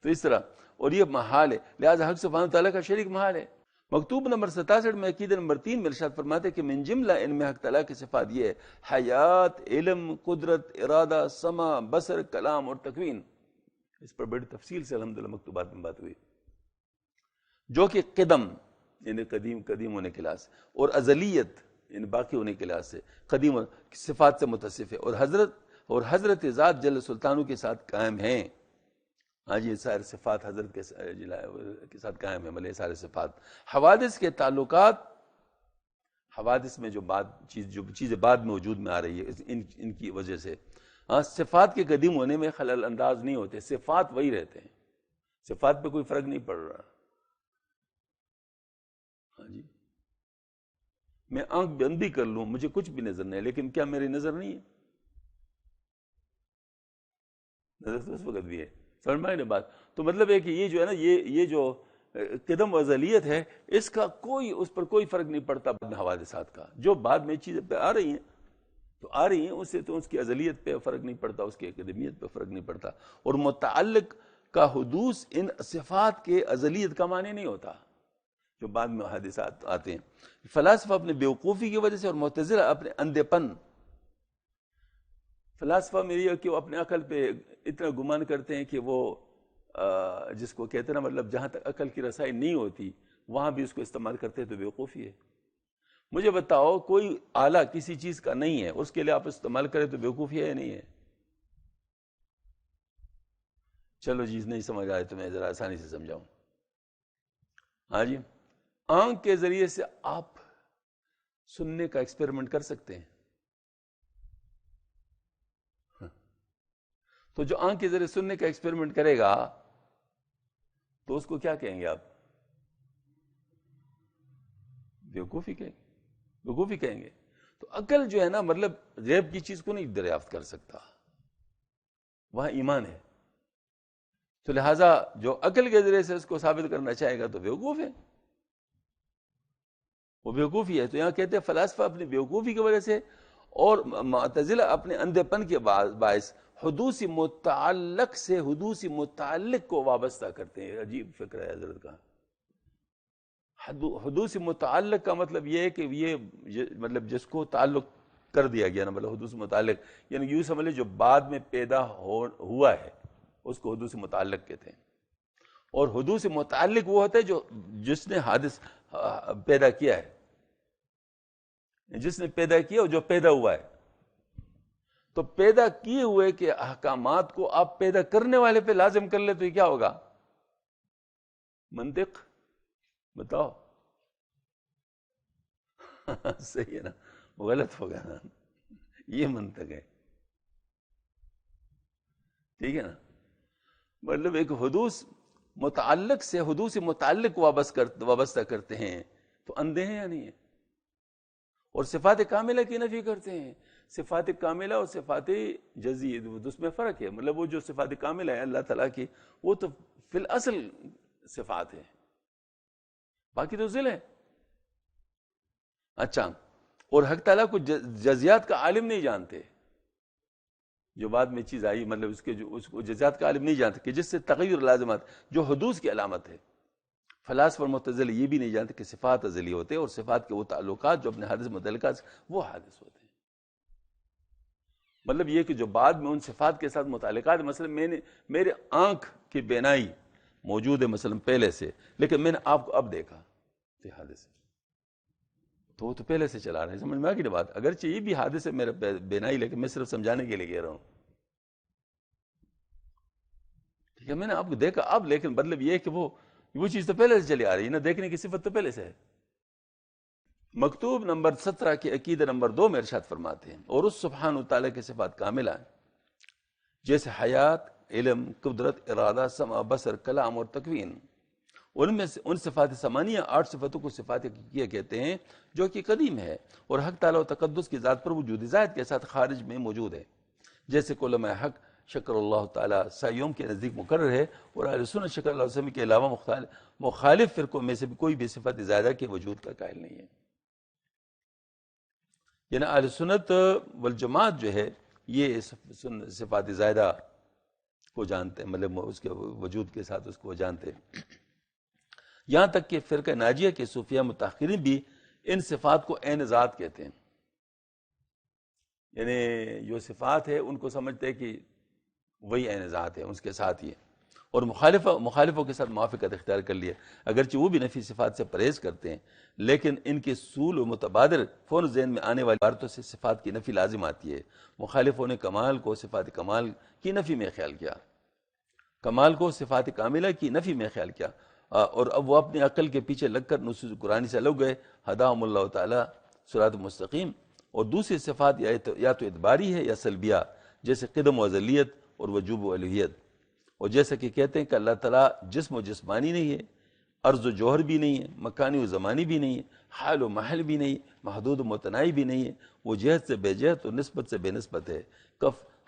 تو اس طرح، اور یہ محال ہے. لہذا حق سبحانہ تعالیٰ کا شریک محال ہے. مکتوب نمبر 67 میں عقیدہ نمبر 3 میں ارشاد فرماتے کہ من جملہ ان میں حق تعالیٰ کی صفات یہ ہے حیات، علم، قدرت، ارادہ، سمع، بصر، کلام اور تکوین. اس پر بڑی تفصیل سے الحمدللہ مکتوبات میں بات ہوئی، جو کہ قدم یعنی قدیم ہونے کے لحاظ سے، اور ازلیت یعنی باقی ہونے کے لحاظ سے قدیم صفات سے متصف ہے، اور حضرت ذات جل سلطانوں کے ساتھ قائم ہیں. ہاں جی، سارے صفات حضرت کے ساتھ قائم ہے. مطلب سارے صفات حوادث کے تعلقات، حوادث میں جو چیزیں بعد میں وجود میں آ رہی ہے ان کی وجہ سے صفات کے قدیم ہونے میں خلل انداز نہیں ہوتے. صفات وہی رہتے ہیں، صفات پہ کوئی فرق نہیں پڑ رہا. ہاں جی، میں آنکھ بند بھی کر لوں مجھے کچھ بھی نظر نہیں، لیکن کیا میری نظر نہیں ہے؟ نظر تو اس وقت بھی ہے. سمجھ میں آئی نا بات؟ تو مطلب ہے کہ یہ جو ہے نا یہ جو قدم و ازلیت ہے اس کا اس پر کوئی فرق نہیں پڑتا حوادثات کا. جو بعد میں چیزیں پہ آ رہی ہیں اس سے تو اس کی ازلیت پہ فرق نہیں پڑتا، اس کی قدمیت پہ فرق نہیں پڑتا. اور متعلق کا حدوث ان صفات کے ازلیت کا معنی نہیں ہوتا جو بعد میں حادثات آتے ہیں. فلاسفہ اپنے بیوقوفی کی وجہ سے اور معتزلہ اپنے اندھے پن، فلاسفہ میں یہ کہ وہ اپنے عقل پہ اتنا گمان کرتے ہیں کہ وہ جس کو کہتے ہیں نا مطلب جہاں تک عقل کی رسائی نہیں ہوتی وہاں بھی اس کو استعمال کرتے ہیں تو بیوقوفی ہے. مجھے بتاؤ کوئی آلہ کسی چیز کا نہیں ہے اس کے لیے آپ استعمال کریں تو بیوقوفی ہے یا نہیں ہے؟ چلو چیز نہیں سمجھ آئے تو میں ذرا آسانی سے سمجھاؤں. ہاں جی، آنکھ کے ذریعے سے آپ سننے کا ایکسپیریمنٹ کر سکتے ہیں. تو جو آنکھ کے ذریعے سننے کا ایکسپیریمنٹ کرے گا تو اس کو کیا کہیں گے آپ؟ بیوقوفی کہیں گے. بیوقوفی کہیں گے. تو عقل جو ہے نا، مطلب غیب کی چیز کو نہیں دریافت کر سکتا، وہاں ایمان ہے. تو لہذا جو عقل کے ذریعے سے اس کو ثابت کرنا چاہے گا تو بیوقوف ہے، وہ بیوقوفی ہے. تو یہاں کہتے ہیں فلاسفہ اپنی بیوقوفی کی وجہ سے اور معتزلہ اپنے اندھے پن کے باعث حدوث متعلق سے حدوث متعلق کو وابستہ کرتے ہیں. عجیب فکر ہے حضرت کا. حدوث متعلق کا مطلب یہ ہے کہ یہ مطلب جس کو تعلق کر دیا گیا نا، مطلب حدوث متعلق یعنی یوں سمجھ لیں جو بعد میں پیدا ہوا ہے اس کو حدوث متعلق کہتے ہیں. اور حدوث متعلق وہ ہوتا ہے جو جس نے حادث پیدا کیا ہے، جس نے پیدا کیا اور جو پیدا ہوا ہے. تو پیدا کیے ہوئے کے احکامات کو آپ پیدا کرنے والے پہ لازم کر لے تو یہ کیا ہوگا؟ منطق بتاؤ. صحیح ہے نا؟ غلط ہوگا نا، یہ منطق ہے. ٹھیک ہے نا؟ مطلب ایک حدوث متعلق سے حدوث متعلق وابستہ کرتے ہیں تو اندھے ہیں یا نہیں ہیں؟ اور صفات کاملہ کی نفی کرتے ہیں. صفات کاملہ اور صفات جزئی اس میں فرق ہے. مطلب وہ جو صفات کاملہ ہے اللہ تعالیٰ کی وہ تو فی الاصل صفات ہے، باقی تو ذل ہے. اچھا، اور حق تعالیٰ کو جزیات کا عالم نہیں جانتے، جو بعد میں چیز آئی مطلب اس کو جزیات کا عالم نہیں جانتے کہ جس سے تغیر لازمات جو حدوث کی علامت ہے. فلاسفہ اور معتزلہ یہ بھی نہیں جانتے کہ صفات ازلی ہوتے ہیں اور صفات کے وہ تعلقات جو اپنے حادث متعلقات وہ حادث ہوتے ہیں. مطلب یہ کہ جو بعد میں ان صفات کے ساتھ متعلقات، مثلا میرے آنکھ کی بینائی موجود ہے مثلا پہلے سے، لیکن میں نے آپ کو اب دیکھا تو حادث ہے. تو وہ تو پہلے سے چلا رہا ہے. سمجھ میں آ گئی بات؟ اگرچہ یہ بھی حادث ہے میرا بینائی، لیکن میں صرف سمجھانے کے لیے کہہ رہا ہوں. ٹھیک ہے، میں نے آپ کو دیکھا اب، لیکن مطلب یہ کہ وہ چیز تو پہلے سے چلی آ رہی ہے نا، دیکھنے کی صفت تو پہلے سے ہے. مکتوب نمبر 17 کے عقیدہ نمبر 2 میں ارشاد فرماتے ہیں اور اس سبحانہ وتعالی کے صفات کاملہ ہیں جیسے حیات، علم، قدرت، ارادہ، سمع، بصر، کلام اور تکوین. ان میں سے ان صفات ثمانیہ 8 صفتوں کو صفات حقیقیہ کہتے ہیں جو کہ قدیم ہے اور حق تعالیٰ و تقدس کی ذات پر وجود ذات کے ساتھ خارج میں موجود ہے. جیسے کہ علماء حق شکر اللہ تعالیٰ سیوم کے نزدیک مقرر ہے اور اہل سنت شکر اللہ وسلم کے علاوہ مخالف فرقوں میں سے بھی کوئی بھی صفت زائدہ کے وجود کا قائل نہیں ہے. یعنی اہل سنت والجماعت جو ہے یہ صفات زائدہ کو جانتے ہیں، مطلب اس کے وجود کے ساتھ اس کو جانتے ہیں. یہاں تک کہ فرقہ ناجیہ کے صوفیہ متاخرین بھی ان صفات کو عین ذات کہتے ہیں. یعنی جو صفات ہے ان کو سمجھتے ہیں کہ وہی عین ذات ہے، اس کے ساتھ ہی ہے. اور مخالفوں کے ساتھ موافقت اختیار کر لیا، اگرچہ وہ بھی نفی صفات سے پرہیز کرتے ہیں، لیکن ان کے اصول و متبادر فوراً ذہن میں آنے والی عبارتوں سے صفات کی نفی لازم آتی ہے. مخالفوں نے کمال کو صفات کمال کی نفی میں خیال کیا، کمال کو صفات کاملہ کی نفی میں خیال کیا، اور اب وہ اپنی عقل کے پیچھے لگ کر نصوص قرآنی سے لگ گئے. ہداہم اللہ تعالیٰ صراط مستقیم. اور دوسری صفات یا تو ادباری ہے یا سلبیہ، جیسے قدم و ازلیت اور وجوب و الوہیت. اور جیسا کہ کہتے ہیں کہ اللہ تعالیٰ جسم و جسمانی نہیں ہے، عرض و جوہر بھی نہیں ہے، مکانی و زمانی بھی نہیں ہے، حال و محل بھی نہیں، محدود و متناہی بھی نہیں ہے. وہ جہت سے بے جہت اور نسبت سے بے نسبت ہے.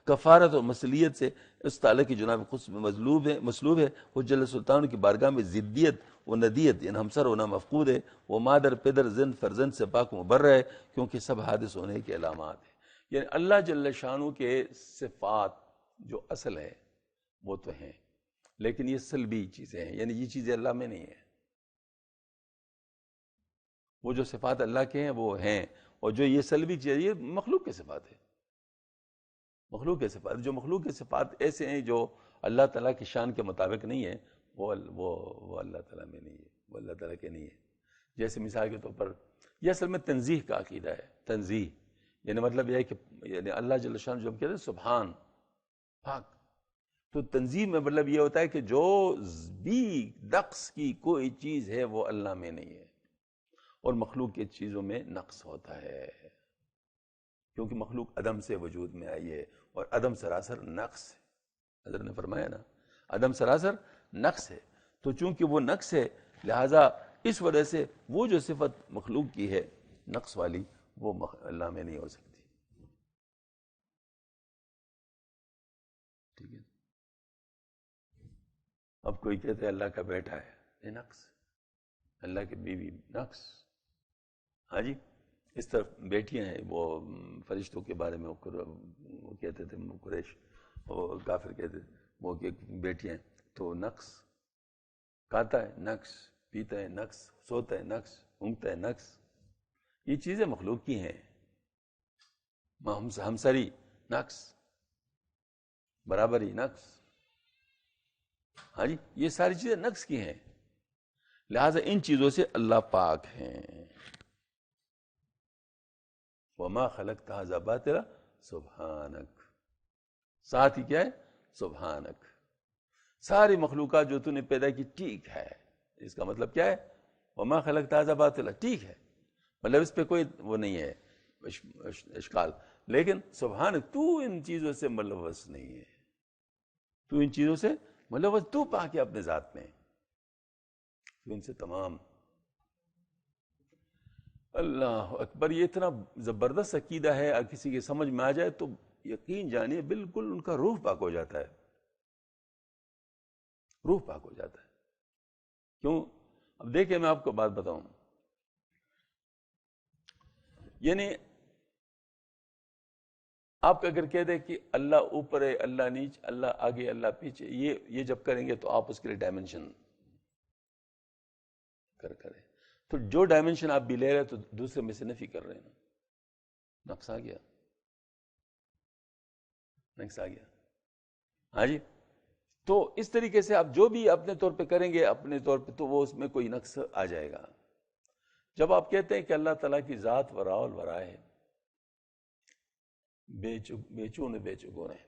کفارت اور مسلیت سے اس تعالیٰ کی جناب خود مسلوب ہے. وہ جل سلطان کی بارگاہ میں ضدیت و ندیت یعنی ہمسر ہونا مفقود ہے. وہ مادر پدر زن فرزند سے پاک مبرہ ہے کیونکہ سب حادث ہونے کے علامات ہیں. یعنی اللہ جل شانہ کے صفات جو اصل ہے وہ تو ہیں، لیکن یہ سلبی چیزیں ہیں، یعنی یہ چیزیں اللہ میں نہیں ہیں. وہ جو صفات اللہ کے ہیں وہ ہیں، اور جو یہ سلبی چیزیں یہ مخلوق کے صفات ہیں. مخلوق کے صفات، جو مخلوق کے صفات ایسے ہیں جو اللہ تعالیٰ کی شان کے مطابق نہیں ہے، وہ اللہ تعالیٰ میں نہیں ہے، وہ اللہ تعالیٰ کے نہیں ہے. جیسے مثال کے طور پر یہ اصل میں تنزیح کا عقیدہ ہے. تنزیح یعنی مطلب یہ ہے کہ یعنی اللہ جل شان جو ہم کہتے ہیں سبحان، پاک، تو تنظیم میں مطلب یہ ہوتا ہے کہ جو بھی نقص کی کوئی چیز ہے وہ اللہ میں نہیں ہے، اور مخلوق کی چیزوں میں نقص ہوتا ہے، کیونکہ مخلوق عدم سے وجود میں آئی ہے، اور عدم سراسر نقص ہے۔ حضرت نے فرمایا نا عدم سراسر نقص ہے، تو چونکہ وہ نقص ہے لہذا اس وجہ سے وہ جو صفت مخلوق کی ہے نقص والی وہ اللہ میں نہیں ہو سکتی۔ ٹھیک ہے، اب کوئی کہتے ہیں اللہ کا بیٹا ہے، یہ نقص، اللہ کی بیوی نقص، ہاں جی، اس طرف بیٹیاں ہیں، وہ فرشتوں کے بارے میں وہ کہتے تھے قریش، وہ کافر کہتے تھے وہ کہ بیٹیاں ہیں تو نقص، کھاتا ہے نقص، پیتا ہے نقص، سوتا ہے نقص، اونگتا ہے نقص، یہ چیزیں مخلوق کی ہیں، ہمسری نقص، برابری نقص، ہاں جی، یہ ساری چیزیں نقص کی ہیں، لہذا ان چیزوں سے اللہ پاک ہیں۔ وما خلقت ھذا باطلا سبحانک، ساتھ ہی کیا ہے سبحانک، ساری مخلوقات جو تو نے پیدا کی ٹھیک ہے، اس کا مطلب کیا ہے وما خلقت ھذا باطلا، ٹھیک ہے، مطلب اس پہ کوئی وہ نہیں ہے اشکال، لیکن سبحانک تو ان چیزوں سے ملوث نہیں ہے، تو ان چیزوں سے ملوث، تو پاک ہے اپنے ذات میں، تو ان سے تمام۔ اللہ اکبر، یہ اتنا زبردست عقیدہ ہے، اگر کسی کے سمجھ میں آ جائے تو یقین جانیے بالکل ان کا روح پاک ہو جاتا ہے، روح پاک ہو جاتا ہے۔ کیوں؟ اب دیکھیں میں آپ کو بات بتاؤں، یعنی آپ اگر کہہ دیں کہ اللہ اوپر ہے، اللہ نیچے، اللہ آگے، اللہ پیچھے، یہ جب کریں گے تو آپ اس کے لیے ڈائمنشن کریں، تو جو ڈائمنشن آپ بھی لے رہے تو دوسرے میں سے نفی کر رہے ہیں، نقص آ گیا، نقص آ گیا، ہاں جی۔ تو اس طریقے سے آپ جو بھی اپنے طور پہ کریں گے اپنے طور پہ تو وہ اس میں کوئی نقص آ جائے گا۔ جب آپ کہتے ہیں کہ اللہ تعالیٰ کی ذات وراء الورا ہے، بے چون بے چگون ہے،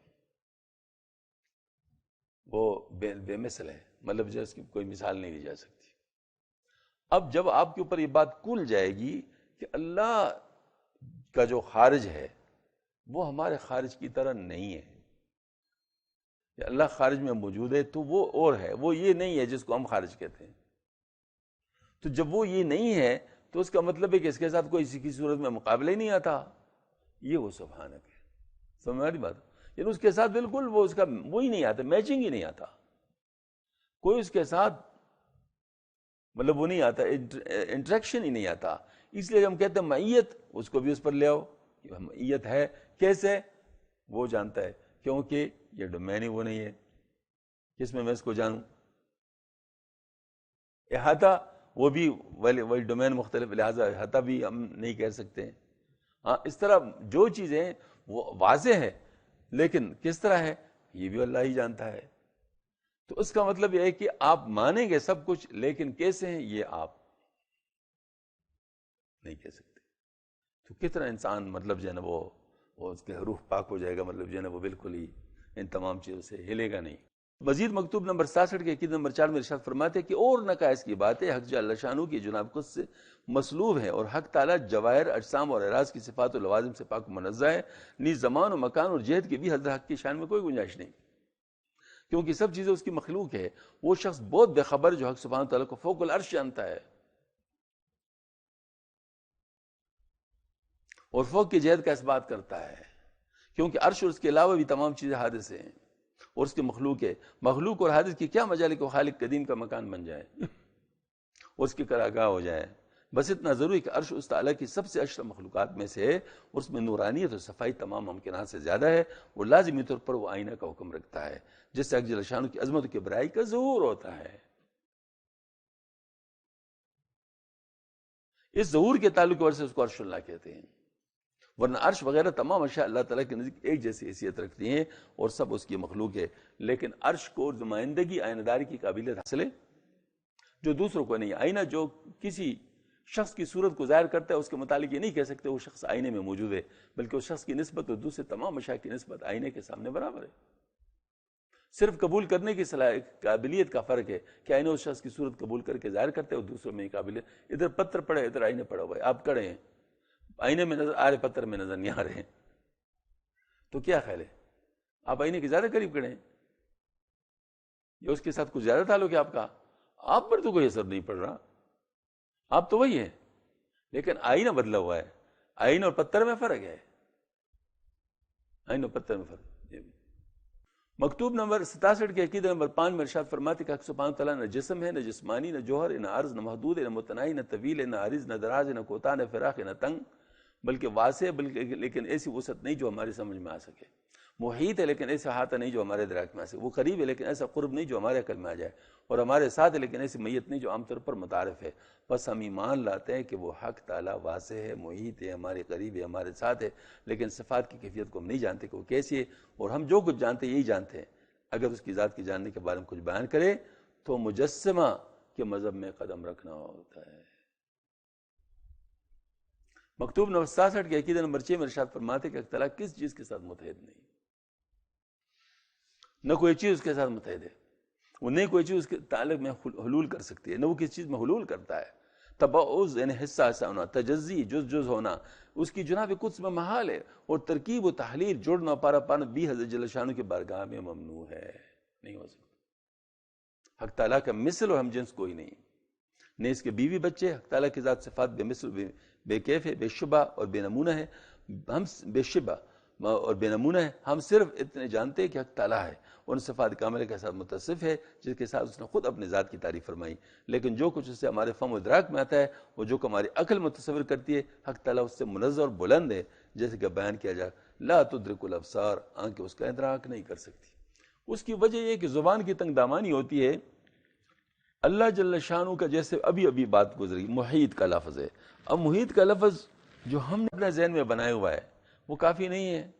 وہ بے مثل ہے، مطلب جو اس کی کوئی مثال نہیں لی جا سکتی۔ اب جب آپ کے اوپر یہ بات کھل جائے گی کہ اللہ کا جو خارج ہے وہ ہمارے خارج کی طرح نہیں ہے، اللہ خارج میں موجود ہے تو وہ اور ہے، وہ یہ نہیں ہے جس کو ہم خارج کہتے ہیں، تو جب وہ یہ نہیں ہے تو اس کا مطلب ہے کہ اس کے ساتھ کوئی کسی صورت میں مقابلہ ہی نہیں آتا، یہ وہ سبحانک ہے، سمجھ میں آ رہی بات؟ یعنی اس کے ساتھ بالکل وہ اس کا وہی نہیں آتا، میچنگ ہی نہیں آتا، کوئی اس کے ساتھ مطلب وہ نہیں آتا، انٹریکشن ہی نہیں آتا، اس لیے ہم کہتے ہیں معیت، اس کو بھی اس پر لے آؤ، معیت ہے کیسے وہ جانتا ہے، کیونکہ یہ ڈومین ہی وہ نہیں ہے، کس میں اس کو جانوں، احاطہ وہ بھی وہی ڈومین مختلف، لہٰذا احاطہ بھی ہم نہیں کہہ سکتے ہیں، ہاں اس طرح جو چیزیں وہ واضح ہے لیکن کس طرح ہے یہ بھی اللہ ہی جانتا ہے، تو اس کا مطلب یہ ہے کہ آپ مانیں گے سب کچھ لیکن کیسے ہیں یہ آپ نہیں کہہ سکتے، تو کتنا انسان مطلب جو ہے نا وہ اس کے روح پاک ہو جائے گا، مطلب جو ہے نا وہ بالکل ہی ان تمام چیزوں سے ہلے گا نہیں۔ مزید مکتوب نمبر 66 کے عقیدہ نمبر 4 میں ارشاد فرماتے ہیں کہ اور نقائص کی بات ہے، حق جل شانہ کی جناب خود سے مسلوب ہے، اور حق تعالیٰ جواہر، اجسام اور اعراض کی صفات و لوازم سے پاک و منزہ ہے، نیز زمان و مکان اور جہت کے بھی حضرت حق کی شان میں کوئی گنجائش نہیں، کیونکہ سب چیزیں اس کی مخلوق ہے، وہ شخص بہت بے خبر جو حق سبحانہ تعالیٰ کو فوق العرش جانتا ہے، اور فوق کی جہت کا اس بات کرتا ہے، کیونکہ عرش اور اس کے علاوہ بھی تمام چیزیں حادث ہیں اور اس کی مخلوق ہے، مخلوق اور حادث کی کیا مجال ہے کہ وہ خالق قدیم کا مکان بن جائے اور اس کی قرارگاہ ہو جائے، بس اتنا ضروری کہ عرش اس تعالیٰ کی سب سے اشرف مخلوقات میں سے ہے، اور اس میں نورانیت اور صفائی تمام ممکنات سے زیادہ ہے، وہ لازمی طور پر وہ آئینہ کا حکم رکھتا ہے جس سے حق جل شانہ کی عظمت و کبریائی کا ظہور ہوتا ہے۔ اس ظہور کے تعلق کی وجہ سے اس کو عرش اللہ کہتے ہیں، ورنہ عرش وغیرہ تمام اشیاء اللہ تعالیٰ کے نزدیک ایک جیسی حیثیت رکھتی ہیں اور سب اس کی مخلوق ہے، لیکن عرش کو نمائندگی آئینہ داری کی قابلیت حاصل ہے جو دوسروں کو نہیں، آئینہ جو کسی شخص کی صورت کو ظاہر کرتا ہے اس کے متعلق یہ نہیں کہہ سکتے وہ شخص آئینے میں موجود ہے، بلکہ اس شخص کی نسبت اور دوسرے تمام اشیاء کی نسبت آئینے کے سامنے برابر ہے، صرف قبول کرنے کی قابلیت کا فرق ہے کہ آئینہ اس شخص کی صورت قبول کر کے ظاہر کرتے ہیں اور دوسروں میں قابلیت. ادھر پتھر پڑے ادھر آئینے پڑا ہوا ہے, آپ کھڑے ہیں, آئینے میں نظر آ رہے پتھر میں نظر نہیں آ رہے ہیں, تو کیا خیال ہے آپ آئینے کے زیادہ قریب کھڑے ہیں یا اس کے ساتھ کچھ زیادہ تعلق ہے آپ کا؟ آپ پر تو کوئی اثر نہیں پڑ رہا, آپ تو وہی ہیں, لیکن آئینہ بدلا ہوا ہے. آئینہ اور پتھر میں فرق ہے, آئینہ اور پتھر میں فرق. مکتوب نمبر 67 کے عقیدہ نمبر 5 میں ارشاد فرماتے کہ سبحانہ تعالیٰ نہ جسم ہے, نہ جسمانی, نہ جوہر ہے, نہ عرض, نہ محدود ہے, نہ متناہی, نہ طویل ہے, نہ عریض, نہ دراز ہے, نہ کوتاہ, نہ فراخ ہے, نہ تنگ, بلکہ واسع ہے, بلکہ لیکن ایسی وسعت نہیں جو ہماری سمجھ میں آ سکے. محیط ہے لیکن ایسا احاطہ نہیں جو ہمارے ادراک میں آ سکے. وہ قریب ہے لیکن ایسا قرب نہیں جو ہمارے عقل میں آ جائے, اور ہمارے ساتھ ہے لیکن ایسی میت نہیں جو عام طور پر متعارف ہے. بس ہم ایمان لاتے ہیں کہ وہ حق تعالیٰ واسع ہے, محیط ہے, ہمارے قریب ہے, ہمارے ساتھ ہے, لیکن صفات کی کیفیت کو ہم نہیں جانتے کہ وہ کیسی ہے. اور ہم جو کچھ جانتے ہیں یہی جانتے ہیں. اگر اس کی ذات کے جاننے کے بارے میں کچھ بیان کرے تو مجسمہ کے مذہب میں قدم رکھنا ہوتا ہے. مکتوب نمبر 67 کے عقیدہ نمبر 6 میں ارشاد فرماتے کہ اللہ تعالیٰ کس چیز کے ساتھ متحد نہیں, نہ کوئی چیز اس کے ساتھ متحد ہے. وہ نہیں کوئی چیز اس کے تعلق میں حلول کر سکتی ہے, نہ وہ کس چیز میں حلول کرتا ہے. تبعض یعنی حصہ حصہ ہونا, تجزی جز جز ہونا اس کی جناب قدس میں محال ہے, اور ترکیب و تحلیل جوڑنا پارا پانا بھی حضرت جل شانہ کی بارگاہ میں ممنوع ہے, نہیں ہو سکتا. حق تعالیٰ کا مثل اور ہم جنس کوئی نہیں, نہ اس کے بیوی بچے. حق تعالیٰ کی ذات صفات بے مثل بے کیف ہے, بے شبہ اور بے نمونہ ہے. ہم بے شبہ اور بے نمونہ ہے. ہم صرف اتنے جانتے ہیں کہ حق تعالیٰ ہے, ان صفات کاملہ کے ساتھ متصف ہے جس کے ساتھ اس نے خود اپنے ذات کی تعریف فرمائی. لیکن جو کچھ اس سے ہمارے فہم و ادراک میں آتا ہے, وہ جو کہ ہماری عقل متصور کرتی ہے, حق تعالیٰ اس سے منزہ اور بلند ہے. جیسے کہ بیان کیا جائے لا تدرک الابصار, آنکھیں اس کا ادراک نہیں کر سکتی. اس کی وجہ یہ کہ زبان کی تنگ دامانی ہوتی ہے. اللہ جل شانہ کا جیسے ابھی بات گزری, محیط کا لفظ ہے. اب محیط کا لفظ جو ہم نے اپنے ذہن میں بنایا ہوا ہے وہ کافی نہیں ہے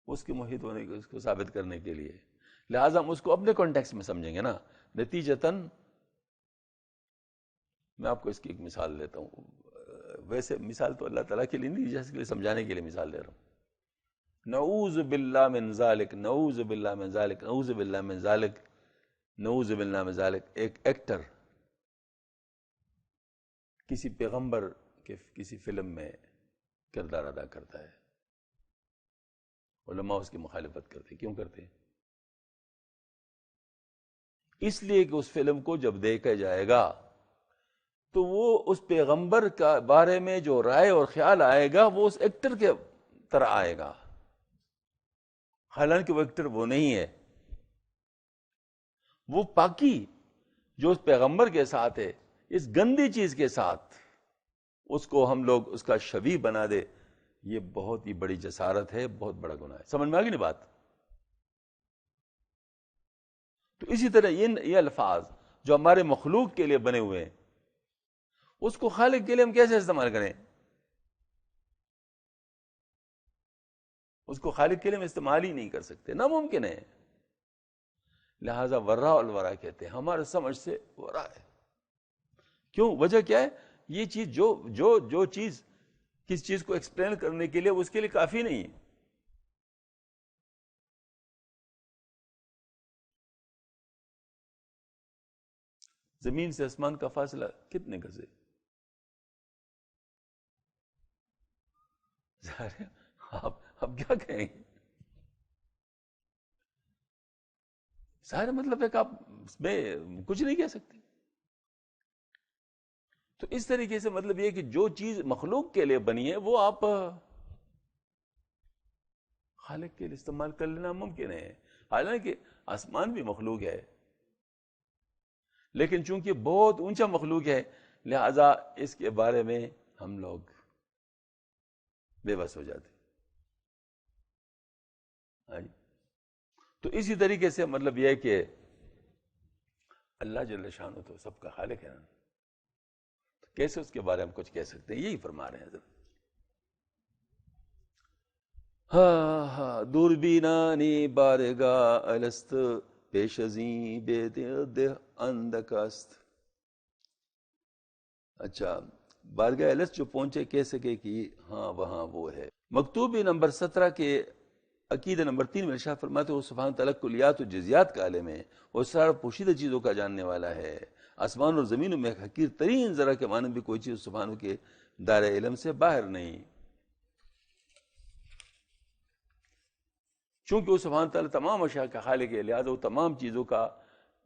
اس کے محیط ہونے کو, اس کو ثابت کرنے کے لیے. لہٰذا ہم اس کو اپنے کانٹیکس میں سمجھیں گے نا. نتیجتاً میں آپ کو اس کی ایک مثال دیتا ہوں. ویسے مثال تو اللہ تعالیٰ کے لیے نہیں, جیسے کے لیے سمجھانے کے لیے مثال دے رہا ہوں. نعوذ باللہ من ذالک, نعوذ باللہ من ذالک, نعوذ باللہ من ذالک, نعوذ باللہ من ذالک. ایک ایکٹر کسی پیغمبر کے کسی فلم میں کردار ادا کرتا ہے, علماء اس کی مخالفت کرتے. کیوں کرتے ہیں؟ اس لیے کہ اس فلم کو جب دیکھا جائے گا تو وہ اس پیغمبر کا بارے میں جو رائے اور خیال آئے گا وہ اس ایکٹر کے طرح آئے گا, حالانکہ وہ ایکٹر وہ نہیں ہے. وہ پاکی جو اس پیغمبر کے ساتھ ہے, اس گندی چیز کے ساتھ اس کو ہم لوگ اس کا شبیہ بنا دے, یہ بہت ہی بڑی جسارت ہے, بہت بڑا گناہ ہے. سمجھ میں آ گئی نا بات؟ تو اسی طرح یہ الفاظ جو ہمارے مخلوق کے لیے بنے ہوئے ہیں اس کو خالق کے لیے ہم کیسے استعمال کریں؟ اس کو خالق کے لیے ہم استعمال ہی نہیں کر سکتے, ناممکن ہے. لہذا ورا الورا کہتے ہیں, ہمارے سمجھ سے ورا ہے. کیوں؟ وجہ کیا ہے؟ یہ چیز جو چیز کس چیز کو ایکسپلین کرنے کے لیے اس کے لیے کافی نہیں ہے. زمین سے آسمان کا فاصلہ کتنے گز ہے؟ آپ کیا کہیں گے؟ ظاہر مطلب ہے کہ آپ اس میں کچھ نہیں کہہ سکتے. تو اس طریقے سے مطلب یہ کہ جو چیز مخلوق کے لیے بنی ہے وہ آپ خالق کے لیے استعمال کر لینا ممکن ہے. حالانکہ آسمان بھی مخلوق ہے, لیکن چونکہ بہت اونچا مخلوق ہے لہذا اس کے بارے میں ہم لوگ بے بس ہو جاتے. تو اسی طریقے سے مطلب یہ ہے کہ اللہ جل شانہ تو سب کا خالق ہے نا, تو کیسے اس کے بارے میں کچھ کہہ سکتے ہیں؟ یہی فرما رہے ہیں حضرت. ہاں دوربینانی بارگاہ الست پیش ازیں بے دہ اندکست. اچھا, بارگاہ الست جو پہنچے کہہ سکے کہ ہاں وہاں وہ ہے. مکتوبی نمبر 17 کے عقیدہ نمبر 3 میں ارشاد فرماتے ہیں وہ سبحانہ تعالیٰ کلیات و جزیات کا عالم ہے، وہ سارا پوشیدہ چیزوں کا جاننے والا ہے، آسمان اور زمینوں میں حقیر ترین ذرہ کے مانند بھی کوئی چیز سبحانہ کے دائرہ علم سے باہر نہیں، چونکہ وہ سبحانہ تعالیٰ تمام اشیاء کا خالق ہے، لہٰذا وہ تمام چیزوں کا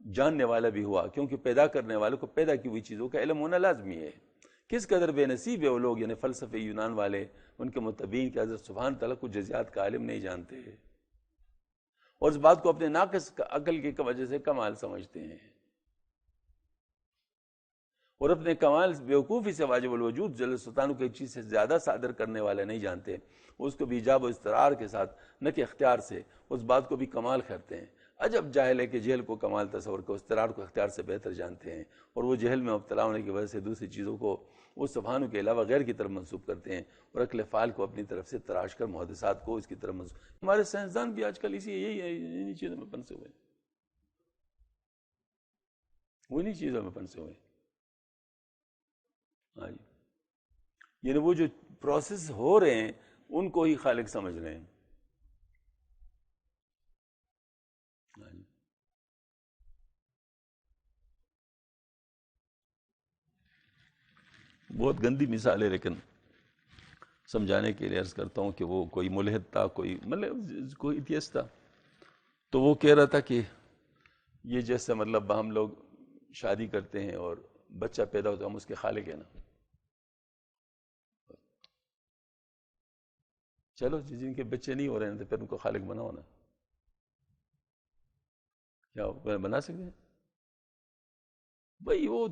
جاننے والا بھی ہوا، کیونکہ پیدا کرنے والے کو پیدا کی ہوئی چیزوں کا علم ہونا لازمی ہے۔ کس قدر بے نصیب ہے وہ لوگ، یعنی فلسفے یونان والے، ان کے متبعین کہ حضرت سبحانہ تعالیٰ کو جزیات کا عالم نہیں جانتے اور اس بات کو اپنے ناقص عقل کی وجہ سے کمال سمجھتے ہیں، اور اپنے کمال بیوقوفی سے واجب الوجود جل سلطانوں کو ایک چیز سے زیادہ صادر کرنے والے نہیں جانتے، اس کو بھی ایجاب و استقرار کے ساتھ نہ کہ اختیار سے اس بات کو بھی کمال کرتے ہیں۔ عجب جاہل ہے کہ جہل کو کمال تصور کو استقرار کو اختیار سے بہتر جانتے ہیں، اور وہ جہل میں مبتلا ہونے کی وجہ سے دوسری چیزوں کو وہ سبحانہ کے علاوہ غیر کی طرف منسوب کرتے ہیں، اور عقل فعال کو اپنی طرف سے تراش کر محدثات کو اس کی طرف منسوب۔ ہمارے سائنسدان بھی آج کل انہی چیزوں میں پنسے ہوئے، وہ انہی چیزوں میں پنسے ہوئے۔ ہاں جی، یعنی وہ جو پروسیس ہو رہے ہیں ان کو ہی خالق سمجھ رہے ہیں۔ بہت گندی مثال ہے، لیکن سمجھانے کے لیے عرض کرتا ہوں کہ وہ کوئی ملحد تھا، کوئی ایتھیسٹ تھا، تو وہ کہہ رہا تھا کہ یہ جیسے مطلب ہم لوگ شادی کرتے ہیں اور بچہ پیدا ہوتا ہے، ہم اس کے خالق ہیں نا، چلو جن کے بچے نہیں ہو رہے ہیں تو پھر ان کو خالق بناؤ نا، کیا بنا سکتے ہیں؟ بھائی وہ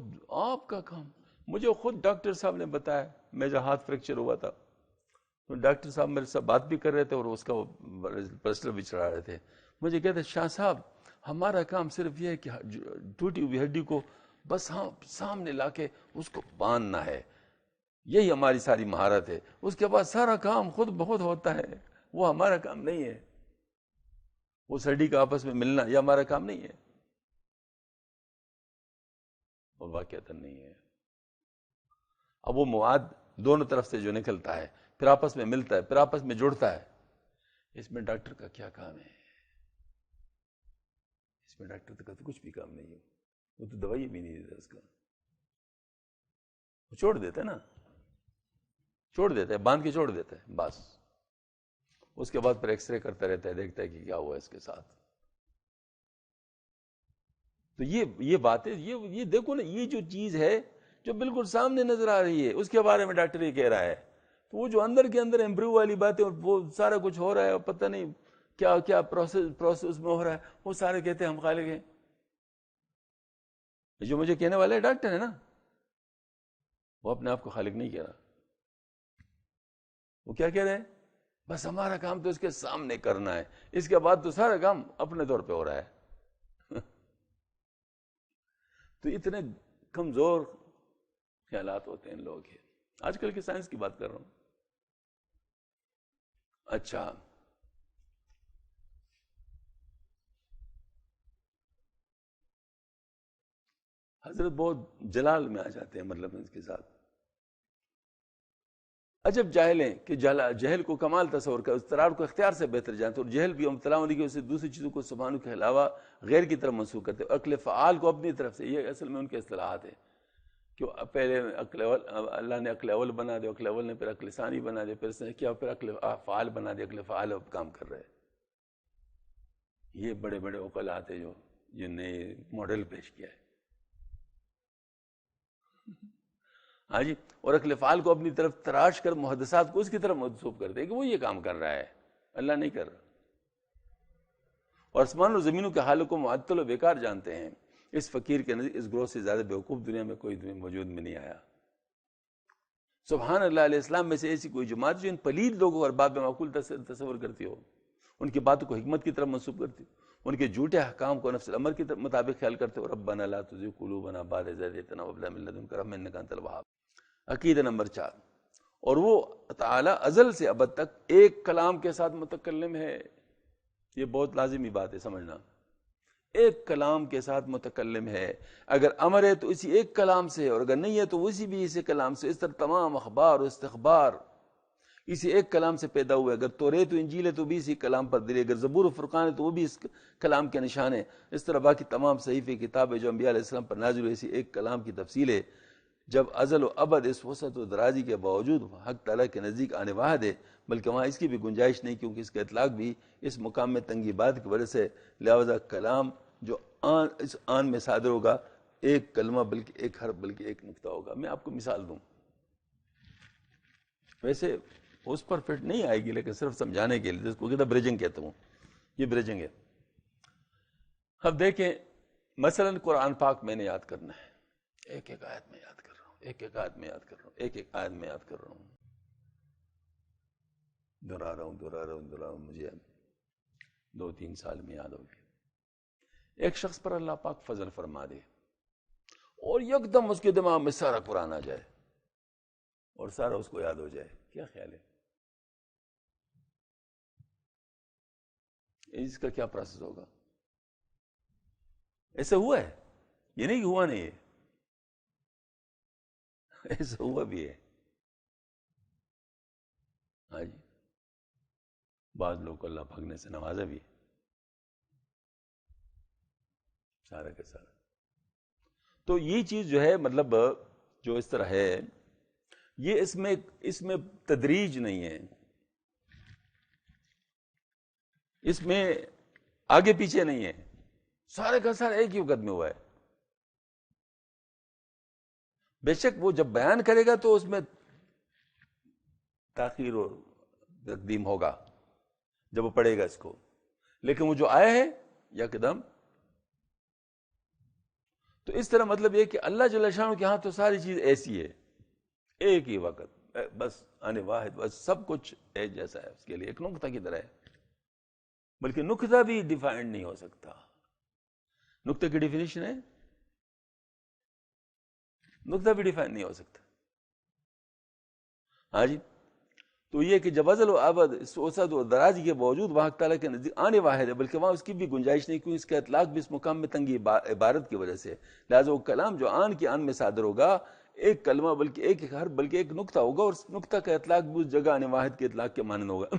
آپ کا کام۔ مجھے خود ڈاکٹر صاحب نے بتایا، میں جب ہاتھ فریکچر ہوا تھا تو ڈاکٹر صاحب میرے ساتھ بات بھی کر رہے تھے اور اس کا پلسٹر بھی چڑھا رہے تھے، مجھے کہتے شاہ صاحب ہمارا کام صرف یہ ہے کہ ٹوٹی ہوئی ہڈی کو بس ہاں سامنے لا کے اس کو باندھنا ہے، یہی ہماری ساری مہارت ہے، اس کے بعد سارا کام خود بخود ہوتا ہے، وہ ہمارا کام نہیں ہے، وہ ہڈی کا آپس میں ملنا یہ ہمارا کام نہیں ہے، اور واقعتاً نہیں ہے۔ اب وہ مواد دونوں طرف سے جو نکلتا ہے پھر آپس میں ملتا ہے، پھر آپس میں جڑتا ہے، اس میں ڈاکٹر کا کیا کام ہے؟ اس میں ڈاکٹر کا تو کچھ بھی کام نہیں ہے، وہ تو دوائی بھی نہیں دیتا، اس کا وہ چھوڑ دیتا ہے نا، چھوڑ دیتا ہے، باندھ کے چھوڑ دیتا ہے بس، اس کے بعد پھر ایکس رے کرتا رہتا ہے، دیکھتا ہے کہ کیا ہوا اس کے ساتھ۔ تو یہ بات ہے، یہ دیکھو نا، یہ جو چیز ہے جو بالکل سامنے نظر آ رہی ہے اس کے بارے میں ڈاکٹر یہ کہہ رہا ہے، تو وہ جو اندر کے اندر امپروو والی باتیں اور وہ سارا کچھ ہو رہا ہے اور پتہ نہیں کیا کیا پروسیس میں ہو رہا ہے، وہ سارے کہتے ہیں ہم خالق ہیں۔ جو مجھے کہنے والے ڈاکٹر ہے نا، وہ اپنے آپ کو خالق نہیں کہہ رہا، وہ کیا کہہ رہے ہیں؟ بس ہمارا کام تو اس کے سامنے کرنا ہے، اس کے بعد تو سارا کام اپنے طور پہ ہو رہا ہے۔ تو اتنے کمزور خیالات ہوتے ہیں ان لوگوں کے، آج کل کے سائنس کی بات کر رہا ہوں۔ اچھا، حضرت بہت جلال میں آ جاتے ہیں، مطلب اس کے ساتھ عجب جاہل ہیں کہ جہل کو کمال تصور کر اضطرار کو اختیار سے بہتر جانتے، اور جہل بھی مبتلا ہونے کی وجہ سے دوسری چیزوں کو سبحانہ کے علاوہ غیر کی طرف منسوخ کرتے، عقل فعال کو اپنی طرف سے، یہ اصل میں ان کے اصطلاحات ہیں کہ پہلے عقل اول، اللہ نے عقل اول بنا دے، عقل اول نے پھر عقل ثانی بنا دے، پھر اس نے کیا، پھر عقل فعال بنا دے، عقل فعال اب کام کر رہے۔ یہ بڑے بڑے عقلاء ہیں جو جن نے ماڈل پیش کیا ہے، ہاں جی، اور عقل فعال کو اپنی طرف تراش کر محدثات کو اس کی طرف منسوب کرتے کہ وہ یہ کام کر رہا ہے، اللہ نہیں کر رہا، اور آسمان اور زمینوں کے حالوں کو معطل و بیکار جانتے ہیں۔ اس فقیر کے نزدیک اس گروہ سے زیادہ بیوقوف دنیا میں کوئی موجود میں نہیں آیا۔ سبحان اللہ، علیہ السلام میں سے ایسی کوئی جماعت جو ان پلید لوگوں اور باب معقول تصور کرتی ہو، ان کی باتوں کو حکمت کی طرف منسوب کرتی ہو، ان کے جھوٹے احکام کو نفس الامر کے مطابق خیال کرتے ہو۔ ربنا لا تزغ قلوبنا بعد اذ ہدیتنا وہب لنا من لدنک رحمۃ انک انت الوہاب۔ عقیدہ نمبر 4، اور وہ تعالی ازل سے ابد تک ایک کلام کے ساتھ متکلم ہے۔ یہ بہت لازمی بات ہے سمجھنا، ایک کلام کے ساتھ متکلم ہے، اگر امر ہے تو اسی ایک کلام سے، اور اگر نہیں ہے تو اسی بھی اسی کلام سے۔ اس طرح تمام اخبار و استخبار، اسی ایک کلام سے پیدا ہوئے. اگر توریت و انجیل ہے تو بھی اسی کلام پر دلی, اگر زبور و فرقان ہے تو وہ بھی اس کلام کے نشان ہے. اس طرح باقی تمام صحیفے کتابیں جو انبیاء علیہ السلام پر نازل ہوئی, اسی ایک کلام کی تفصیل ہے. جب ازل و ابد اس وسعت و درازی کے باوجود حق تعالیٰ کے نزدیک آنے واحد ہے, بلکہ وہاں اس کی بھی گنجائش نہیں, کیونکہ اس کا اطلاق بھی اس مقام میں تنگی بات کی وجہ سے. لہذا کلام جو اس آن میں صادر ہوگا ایک کلمہ بلکہ ایک حرف بلکہ ایک نقطہ ہوگا. میں آپ کو مثال دوں, ویسے اس پر فٹ نہیں آئے گی لیکن صرف سمجھانے کے لیے, جس کو کہتا بریجنگ کہتا ہوں, یہ بریجنگ ہے. اب دیکھیں مثلا قرآن پاک میں نے یاد کرنا ہے, ایک ایک آیت میں یاد کر رہا ہوں, ایک ایک آیت میں یاد کر رہا ہوں, ایک ایک آیت میں یاد کر رہا ہوں, دہرا رہا ہوں, مجھے 2-3 سال میں یاد ہو گیا. ایک شخص پر اللہ پاک فضل فرما دے اور یک دم اس کے دماغ میں سارا قرآن آ جائے اور سارا اس کو یاد ہو جائے, کیا خیال ہے اس کا کیا پروسیس ہوگا؟ ایسا ہوا ہے, یہ نہیں کہ ہوا نہیں ہے, ایسا ہوا بھی ہے. ہاں جی, بعض لوگ کو اللہ پاک نے سے نوازا بھی ہے, سارا کا سارا. تو یہ چیز جو ہے مطلب جو اس طرح ہے, یہ اس میں تدریج نہیں ہے, اس میں آگے پیچھے نہیں ہے, سارے کا سارا ایک ہی وقت میں ہوا ہے. بے شک وہ جب بیان کرے گا تو اس میں تاخیر اور تقدیم ہوگا جب وہ پڑھے گا اس کو, لیکن وہ جو آئے ہیں یکدم. تو اس طرح مطلب یہ کہ اللہ جل شانہ کے ہاں تو ساری چیز ایسی ہے, ایک ہی وقت, بس آنے واحد, بس سب کچھ ایک جیسا ہے, اس کے لیے ایک نقطہ کی طرح ہے. بلکہ نقطہ بھی ڈیفائنڈ نہیں ہو سکتا. نقطہ کی ڈیفینیشن ہے, نقطہ بھی ڈیفائن نہیں ہو سکتا. ہاں جی, تو یہ کہ جب ازل و ابد اس وسعت و درازی کے باوجود وہاں تعالیٰ کے نزدیک آنے واحد ہے, بلکہ وہاں اس کی بھی گنجائش نہیں, کیوں اس کا اطلاق بھی اس مقام میں تنگی عبارت کی وجہ سے. لہٰذا وہ کلام جو آن کی آن میں صادر ہوگا ایک کلمہ بلکہ ایک حرف بلکہ ایک نقطہ ہوگا, اور اس نقطہ کا اطلاق بھی اس جگہ آنے واحد کے اطلاق کے مانند ہوگا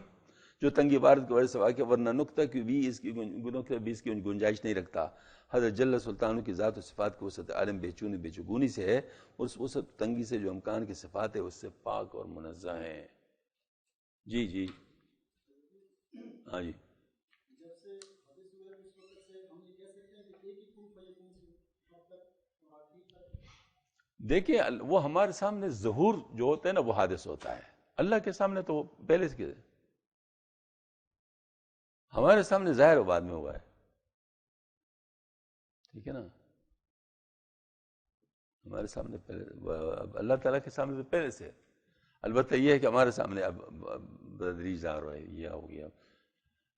جو تنگی عبارت کی وجہ سے واقع, ورنہ نقطہ کی بھی اس کی گنجائش نہیں رکھتا. حضرت جل سلطانوں کی ذات و صفات کی وسعت عالم بے چگونی سے ہے, اور اس وسعت تنگی سے جو امکان کی صفات ہے اس سے پاک اور منزہ ہیں. جی جی ہاں جی. دیکھیں وہ ہمارے سامنے ظہور جو ہوتا ہے نا وہ حادث ہوتا ہے, اللہ کے سامنے تو پہلے سے ہمارے سامنے ظاہر و بعد میں ہوا ہے, ٹھیک ہے نا. ہمارے سامنے پہلے, اللہ تعالیٰ کے سامنے تو پہلے سے, البتہ یہ ہے کہ ہمارے سامنے اب بدری ظاہر ہے, یہ ہو گیا.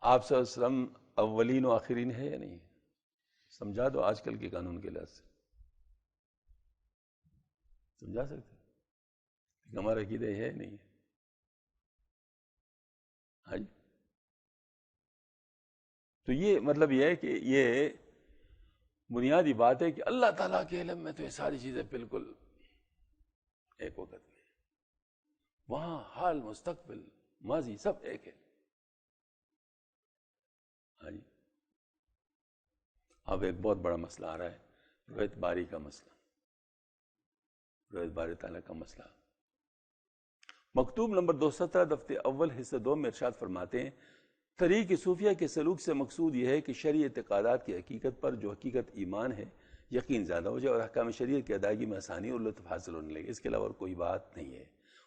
آپ صلی اللہ علیہ وسلم اولین و آخرین ہے یا نہیں؟ سمجھا دو آج کل کے قانون کے لحاظ سے, سمجھا سکتے لیکن ہمارا عقیدہ یہ ہے نہیں ہے. ہاں جی, تو یہ مطلب یہ ہے کہ یہ بنیادی بات ہے کہ اللہ تعالیٰ کے علم میں تو یہ ساری چیزیں بالکل ایک وقت میں, وہاں حال مستقبل ماضی سب ایک ہے. ہاں جی, اب ایک بہت بڑا مسئلہ آ رہا ہے, روایت باری کا مسئلہ, روایت باری تعالیٰ کا مسئلہ. مکتوب نمبر 217 دفتر اول حصہ 2 میں ارشاد فرماتے ہیں, طریق صوفیہ کے سلوک سے مقصود یہ ہے کہ شرعی اعتقادات کی حقیقت پر جو حقیقت ایمان ہے یقین زیادہ ہو جائے اور احکام شریعت کی ادائیگی میں آسانی اور لطف حاصل ہونے لگے, اس کے علاوہ کوئی بات نہیں ہے.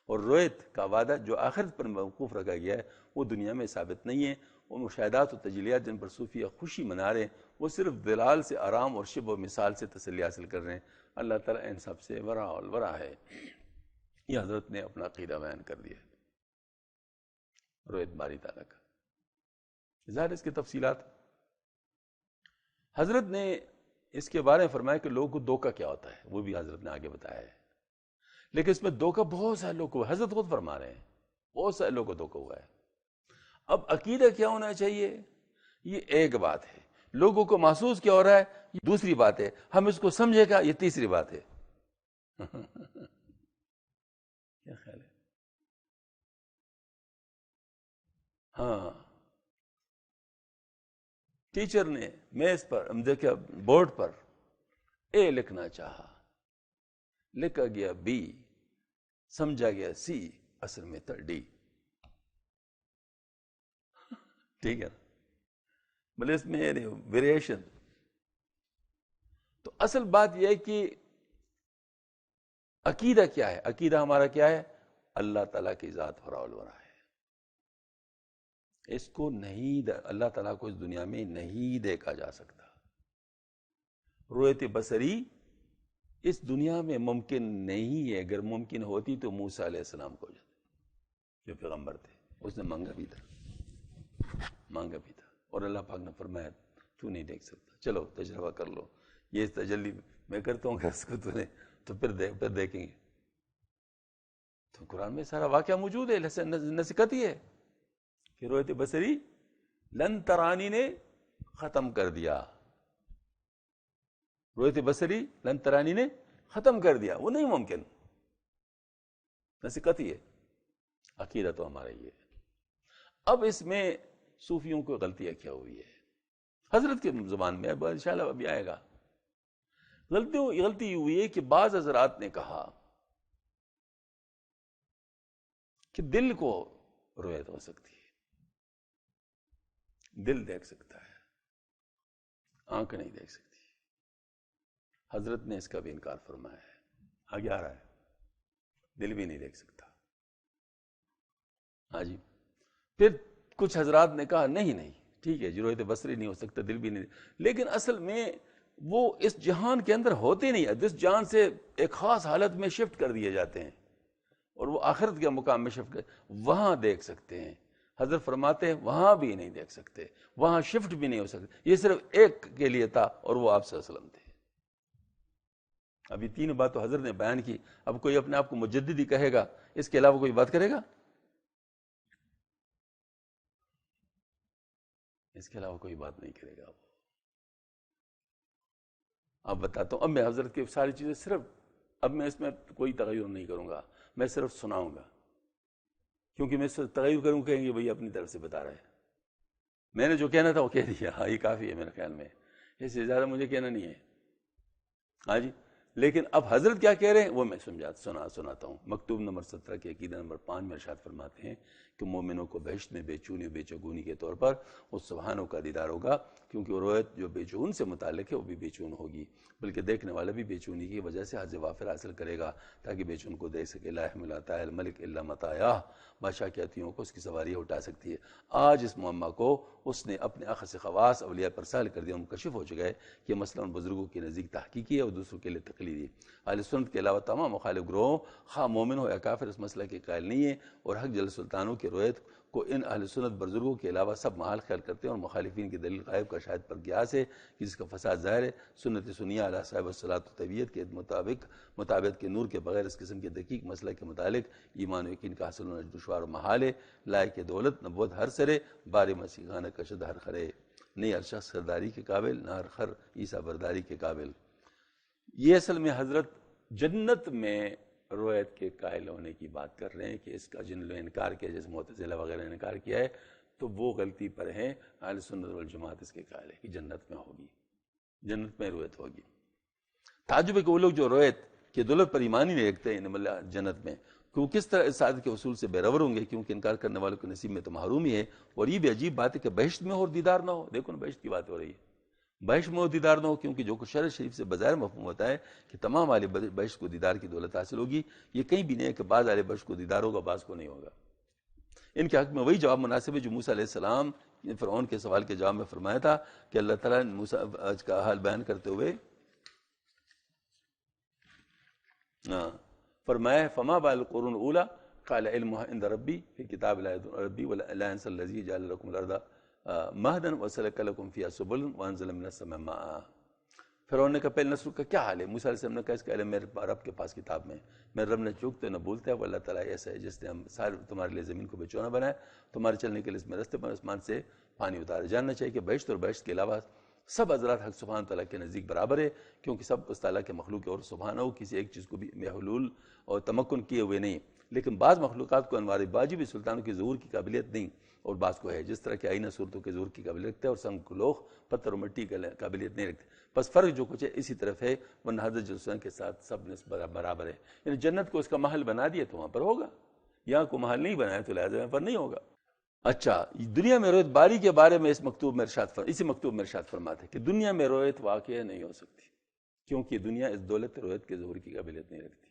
اور رویت کا وعدہ جو آخرت پر موقوف رکھا گیا ہے وہ دنیا میں ثابت نہیں ہے. اور مشاہدات و تجلیات جن پر صوفیہ خوشی منا رہے ہیں وہ صرف دلال سے آرام اور شبہ و مثال سے تسلی حاصل کر رہے ہیں. اللہ تعالیٰ ان سب سے ورا الورا ہے. یہ حضرت نے اپنا عقیدہ بیان کر دیا ہے رویت باری تعالیٰ کا. ظاہر اس کی تفصیلات حضرت نے اس کے بارے میں فرمایا کہ لوگوں کو دھوکہ کیا ہوتا ہے وہ بھی حضرت نے آگے بتایا ہے, لیکن اس میں دھوکہ بہت سارے لوگوں کو, حضرت خود فرما رہے ہیں بہت سارے لوگوں کو دھوکہ ہوا ہے. اب عقیدہ کیا ہونا چاہیے یہ ایک بات ہے, لوگوں کو محسوس کیا ہو رہا ہے یہ دوسری بات ہے, ہم اس کو سمجھے گا یہ تیسری بات ہے. کیا خیال ہے؟ ہاں ٹیچر نے میز پر دیکھا بورڈ پر اے لکھنا چاہا، لکھا گیا بی، سمجھا گیا سی، اصل میں تھا ڈی. ٹھیک ہے، بولے اس میں ویریشن. تو اصل بات یہ ہے کہ عقیدہ کیا ہے؟ عقیدہ ہمارا کیا ہے؟ اللہ تعالیٰ کی ذات فراول ہو رہا ہے. اس کو نہیں اللہ تعالیٰ کو اس دنیا میں نہیں دیکھا جا سکتا. رؤیت بصری اس دنیا میں ممکن نہیں ہے. اگر ممکن ہوتی تو موسیٰ علیہ السلام کو جو پیغمبر تھے اس نے مانگا بھی تھا. اور اللہ پاک نے فرمایا تو نہیں دیکھ سکتا، چلو تجربہ کر لو، یہ تجلی میں کرتا ہوں کہ اس کو تو پھر دیکھیں گے. تو قرآن میں سارا واقعہ موجود ہے. نصیحت ہی ہے کہ رؤیت بصری لن ترانی نے ختم کر دیا. رؤیت بصری لن ترانی نے ختم کر دیا، وہ نہیں ممکن. نصیحت ہی ہے. عقیدہ تو ہمارا یہ ہے. اب اس میں صوفیوں کو غلطیاں کیا ہوئی ہے حضرت کے زبان میں، اب انشاءاللہ ابھی آئے گا. غلطی ہوئی ہے کہ بعض حضرات نے کہا کہ دل کو رؤیت ہو سکتی ہے، دل دیکھ سکتا ہے، آنکھ نہیں دیکھ سکتی. حضرت نے اس کا بھی انکار فرمایا ہے. آگے آ رہا ہے، دل بھی نہیں دیکھ سکتا. ہاں جی. پھر کچھ حضرات نے کہا نہیں ٹھیک ہے، رؤیت بصری نہیں ہو سکتا، دل بھی نہیں، لیکن اصل میں وہ اس جہان کے اندر ہوتے نہیں ہے. جس جہان سے ایک خاص حالت میں شفٹ کر دیے جاتے ہیں اور وہ آخرت کے مقام میں شفٹ کر وہاں دیکھ سکتے ہیں. حضرت فرماتے ہیں وہاں بھی نہیں دیکھ سکتے، وہاں شفٹ بھی نہیں ہو سکتے. یہ صرف ایک کے لیے تھا اور وہ آپ صلی اللہ علیہ وسلم تھے. ابھی 3 بات تو حضرت نے بیان کی. اب کوئی اپنے آپ کو مجددی کہے گا، اس کے علاوہ کوئی بات کرے گا؟ اس کے علاوہ کوئی بات نہیں کرے گا. اب بتاتا ہوں. اب میں حضرت کی ساری چیزیں صرف اب میں اس میں کوئی تغیر نہیں کروں گا، میں صرف سناؤں گا. کیونکہ میں تغیر کروں کہیں گے بھئی اپنی طرف سے بتا رہے ہیں. میں نے جو کہنا تھا وہ کہہ دیا. ہاں یہ کافی ہے میرے خیال میں، اس سے زیادہ مجھے کہنا نہیں ہے. ہاں جی. لیکن اب حضرت کیا کہہ رہے ہیں وہ میں سناتا ہوں. مکتوب نمبر 17 کے عقیدہ نمبر 5 میں ارشاد فرماتے ہیں کہ مومنوں کو بہشت میں بے چونی و بے چگونی کے طور پر اس سبحانہ کا دیدار ہوگا، کیونکہ وہ رؤیت جو بے چون سے متعلق ہے وہ بھی بے چون ہوگی، بلکہ دیکھنے والا بھی بے چونی کی وجہ سے حظ وافر حاصل کرے گا تاکہ بے چون کو دیکھ سکے. لا يحمل عطاء الملک الا مطاياه، بادشاہ کی عطیوں کو اس کی سواریاں اٹھا سکتی ہے. آج اس معمہ کو اس نے اپنے اخص خواص اولیاء پر سہل کر دیا، منکشف ہو چکا ہے کہ مسئلہ ان بزرگوں کے نزدیک تحقیقی ہے اور دوسروں کے لیے تقلیدی. اہل سنت کے علاوہ تمام مخالف گروہوں خواہ مومن ہو یا کافر اس مسئلہ کے قائل نہیں ہے، اور حق جل سلطانوں کے رؤیت کو ان اہل سنت بزرگوں کے علاوہ سب محال خیال کرتے ہیں، اور مخالفین کی دلیل غائب کا شاہد پر قیاس ہے جس کا فساد ظاہر ہے. سنت سنیہ علی صاحب الصلاۃ و طبیعت کے مطابق کے نور کے بغیر اس قسم کے دقیق مسئلہ کے متعلق ایمان و یقین کا حاصل ہونا دشوار و محال ہے. لائق دولت نبوت ہر سرے، بار مسیحانہ کشد ہر خرے، نہیں ہر شخص خرداری کے قابل، نہ ہر خر عیسیٰ برداری کے قابل. یہ اصل میں حضرت جنت میں رؤیت کے قائل ہونے کی بات کر رہے ہیں کہ اس کا جن نے انکار کیا، جیسے معتزلہ وغیرہ نے انکار کیا ہے، تو وہ غلطی پر ہیں. اہل سنت والجماعت اس کے قائل ہے کہ جنت میں ہوگی، جنت میں رؤیت ہوگی. تعجب ہے کہ وہ لوگ جو رؤیت کی دولت پر ایمان ہی نہیں رکھتے ہیں جنت میں، کہ وہ کس طرح اس سعادت کے حصول سے بے رور ہوں گے، کیونکہ انکار کرنے والوں کے نصیب میں تو محروم ہی ہے. اور یہ بھی عجیب بات ہے کہ بہشت میں اور دیدار نہ ہو. دیکھو نا بہشت کی بات ہو رہی ہے، بہشت میں دیدار نہ ہو، کیونکہ جو کچھ شرع شریف سے بظاہر مفہوم ہوتا ہے کہ تمام اہل بہشت کو دیدار کی دولت حاصل ہوگی، یہ کہیں بھی نہیں ہے کہ بعض اہل بہشت کو دیدار ہوگا بعض کو نہیں ہوگا. ان کے حق میں وہی جواب مناسب ہے جو موسیٰ علیہ السلام فرعون کے سوال کے جواب میں فرمایا تھا کہ اللہ تعالیٰ نے موسیٰ کا حال بیان کرتے ہوئے فرمایا فما بال القرون الاولی قال علمها عند ربی فی کتاب لا یضل ربی ولا ينسى الذی جعل لكم الارض مہدا وسلک لکم فیہا سبلا وانزل من السماء ماء. فرعون نے کہا پہلے نسل کا کیا حال ہے؟ موسیٰ علیہ السلام نے کہا اس کا علم میرے رب کے پاس کتاب میں، میرے رب نے چوکتے نہ بولتا ہے. وہ اللہ تعالیٰ ایسا ہے جس نے ہم سارے تمہارے لیے زمین کو بچونا بنایا، تمہارے چلنے کے لیے اس میں رستے پر آسمان سے پانی اتارے. جاننا چاہیے کہ بہشت اور بہشت کے علاوہ سب حضرات حق سبحانہ تعالیٰ کے نزدیک برابر ہے، کیونکہ سب اس تعالیٰ کے مخلوق اور سبحانہ ہو کسی ایک چیز کو بھی میں حلول اور تمکن کیے ہوئے نہیں. لیکن بعض مخلوقات کو انوار باجی بھی سلطانوں کی ظہور کی قابلیت نہیں، اور بعض کو ہے، جس طرح کہ آئینہ صورتوں کے ظہور کی قابلیت رکھتا ہے اور سنگ لوح پتھر اور مٹی کی قابلیت نہیں رکھتے، بس فرق جو کچھ ہے اسی طرف ہے، ورنہ حضرت جلسان کے ساتھ سب نسبت برابر ہے. یعنی جنت کو اس کا محل بنا دیا تو وہاں پر ہوگا، یہاں کو محل نہیں بنایا تو لہٰذا یہاں پر نہیں ہوگا. اچھا، دنیا میں رویت باری کے بارے میں اسی مکتوب میں ارشاد فرماتے ہیں کہ دنیا میں رویت واقع نہیں ہو سکتی، کیونکہ دنیا اس دولت رویت کے ظہور کی قابلیت نہیں رکھتی.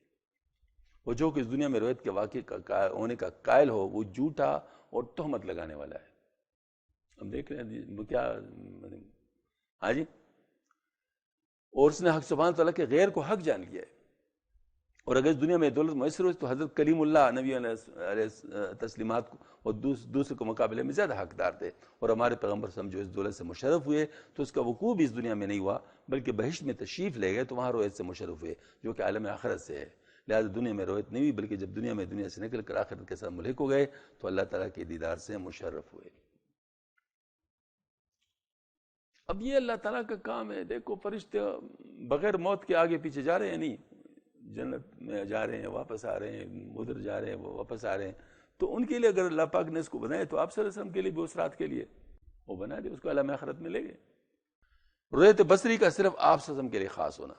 وہ جو کہ اس دنیا میں رویت کے واقع ہونے کا قائل ہو وہ جھوٹا اور تہمت لگانے والا ہے. ہم دیکھ رہے ہیں وہ کیا، ہاں جی، اور اس نے حق سبحانہ تعالیٰ کے غیر کو حق جان لیا ہے. اور اگر اس دنیا میں دولت میسر ہو تو حضرت کلیم اللہ نبی علیہ تسلیمات کو اور دوسرے کو مقابلے میں زیادہ حقدار تھے. اور ہمارے پیغمبر صلی اللہ علیہ وسلم جو اس دولت سے مشرف ہوئے تو اس کا وقوع بھی اس دنیا میں نہیں ہوا بلکہ بہشت میں تشریف لے گئے تو وہاں رویت سے مشرف ہوئے جو کہ عالم آخرت سے ہے. لہٰذا دنیا میں رویت نہیں ہوئی بلکہ جب دنیا سے نکل کر آخرت کے ساتھ ملحق ہو گئے تو اللہ تعالیٰ کے دیدار سے مشرف ہوئے. اب یہ اللہ تعالیٰ کا کام ہے. دیکھو فرشتے بغیر موت کے آگے پیچھے جا رہے ہیں، نہیں جنت میں جا رہے ہیں واپس آ رہے ہیں، ادھر جا رہے ہیں وہ واپس آ رہے ہیں. تو ان کے لیے اگر اللہ پاک نے اس کو بنایا تو آپ صلی اللہ علیہ وسلم کے لیے بھی اس رات کے لیے وہ بنا دے، اس کو عالم آخرت میں لے گئے. رؤیت بصری کا صرف آپ صلی اللہ علیہ وسلم کے لیے خاص ہونا.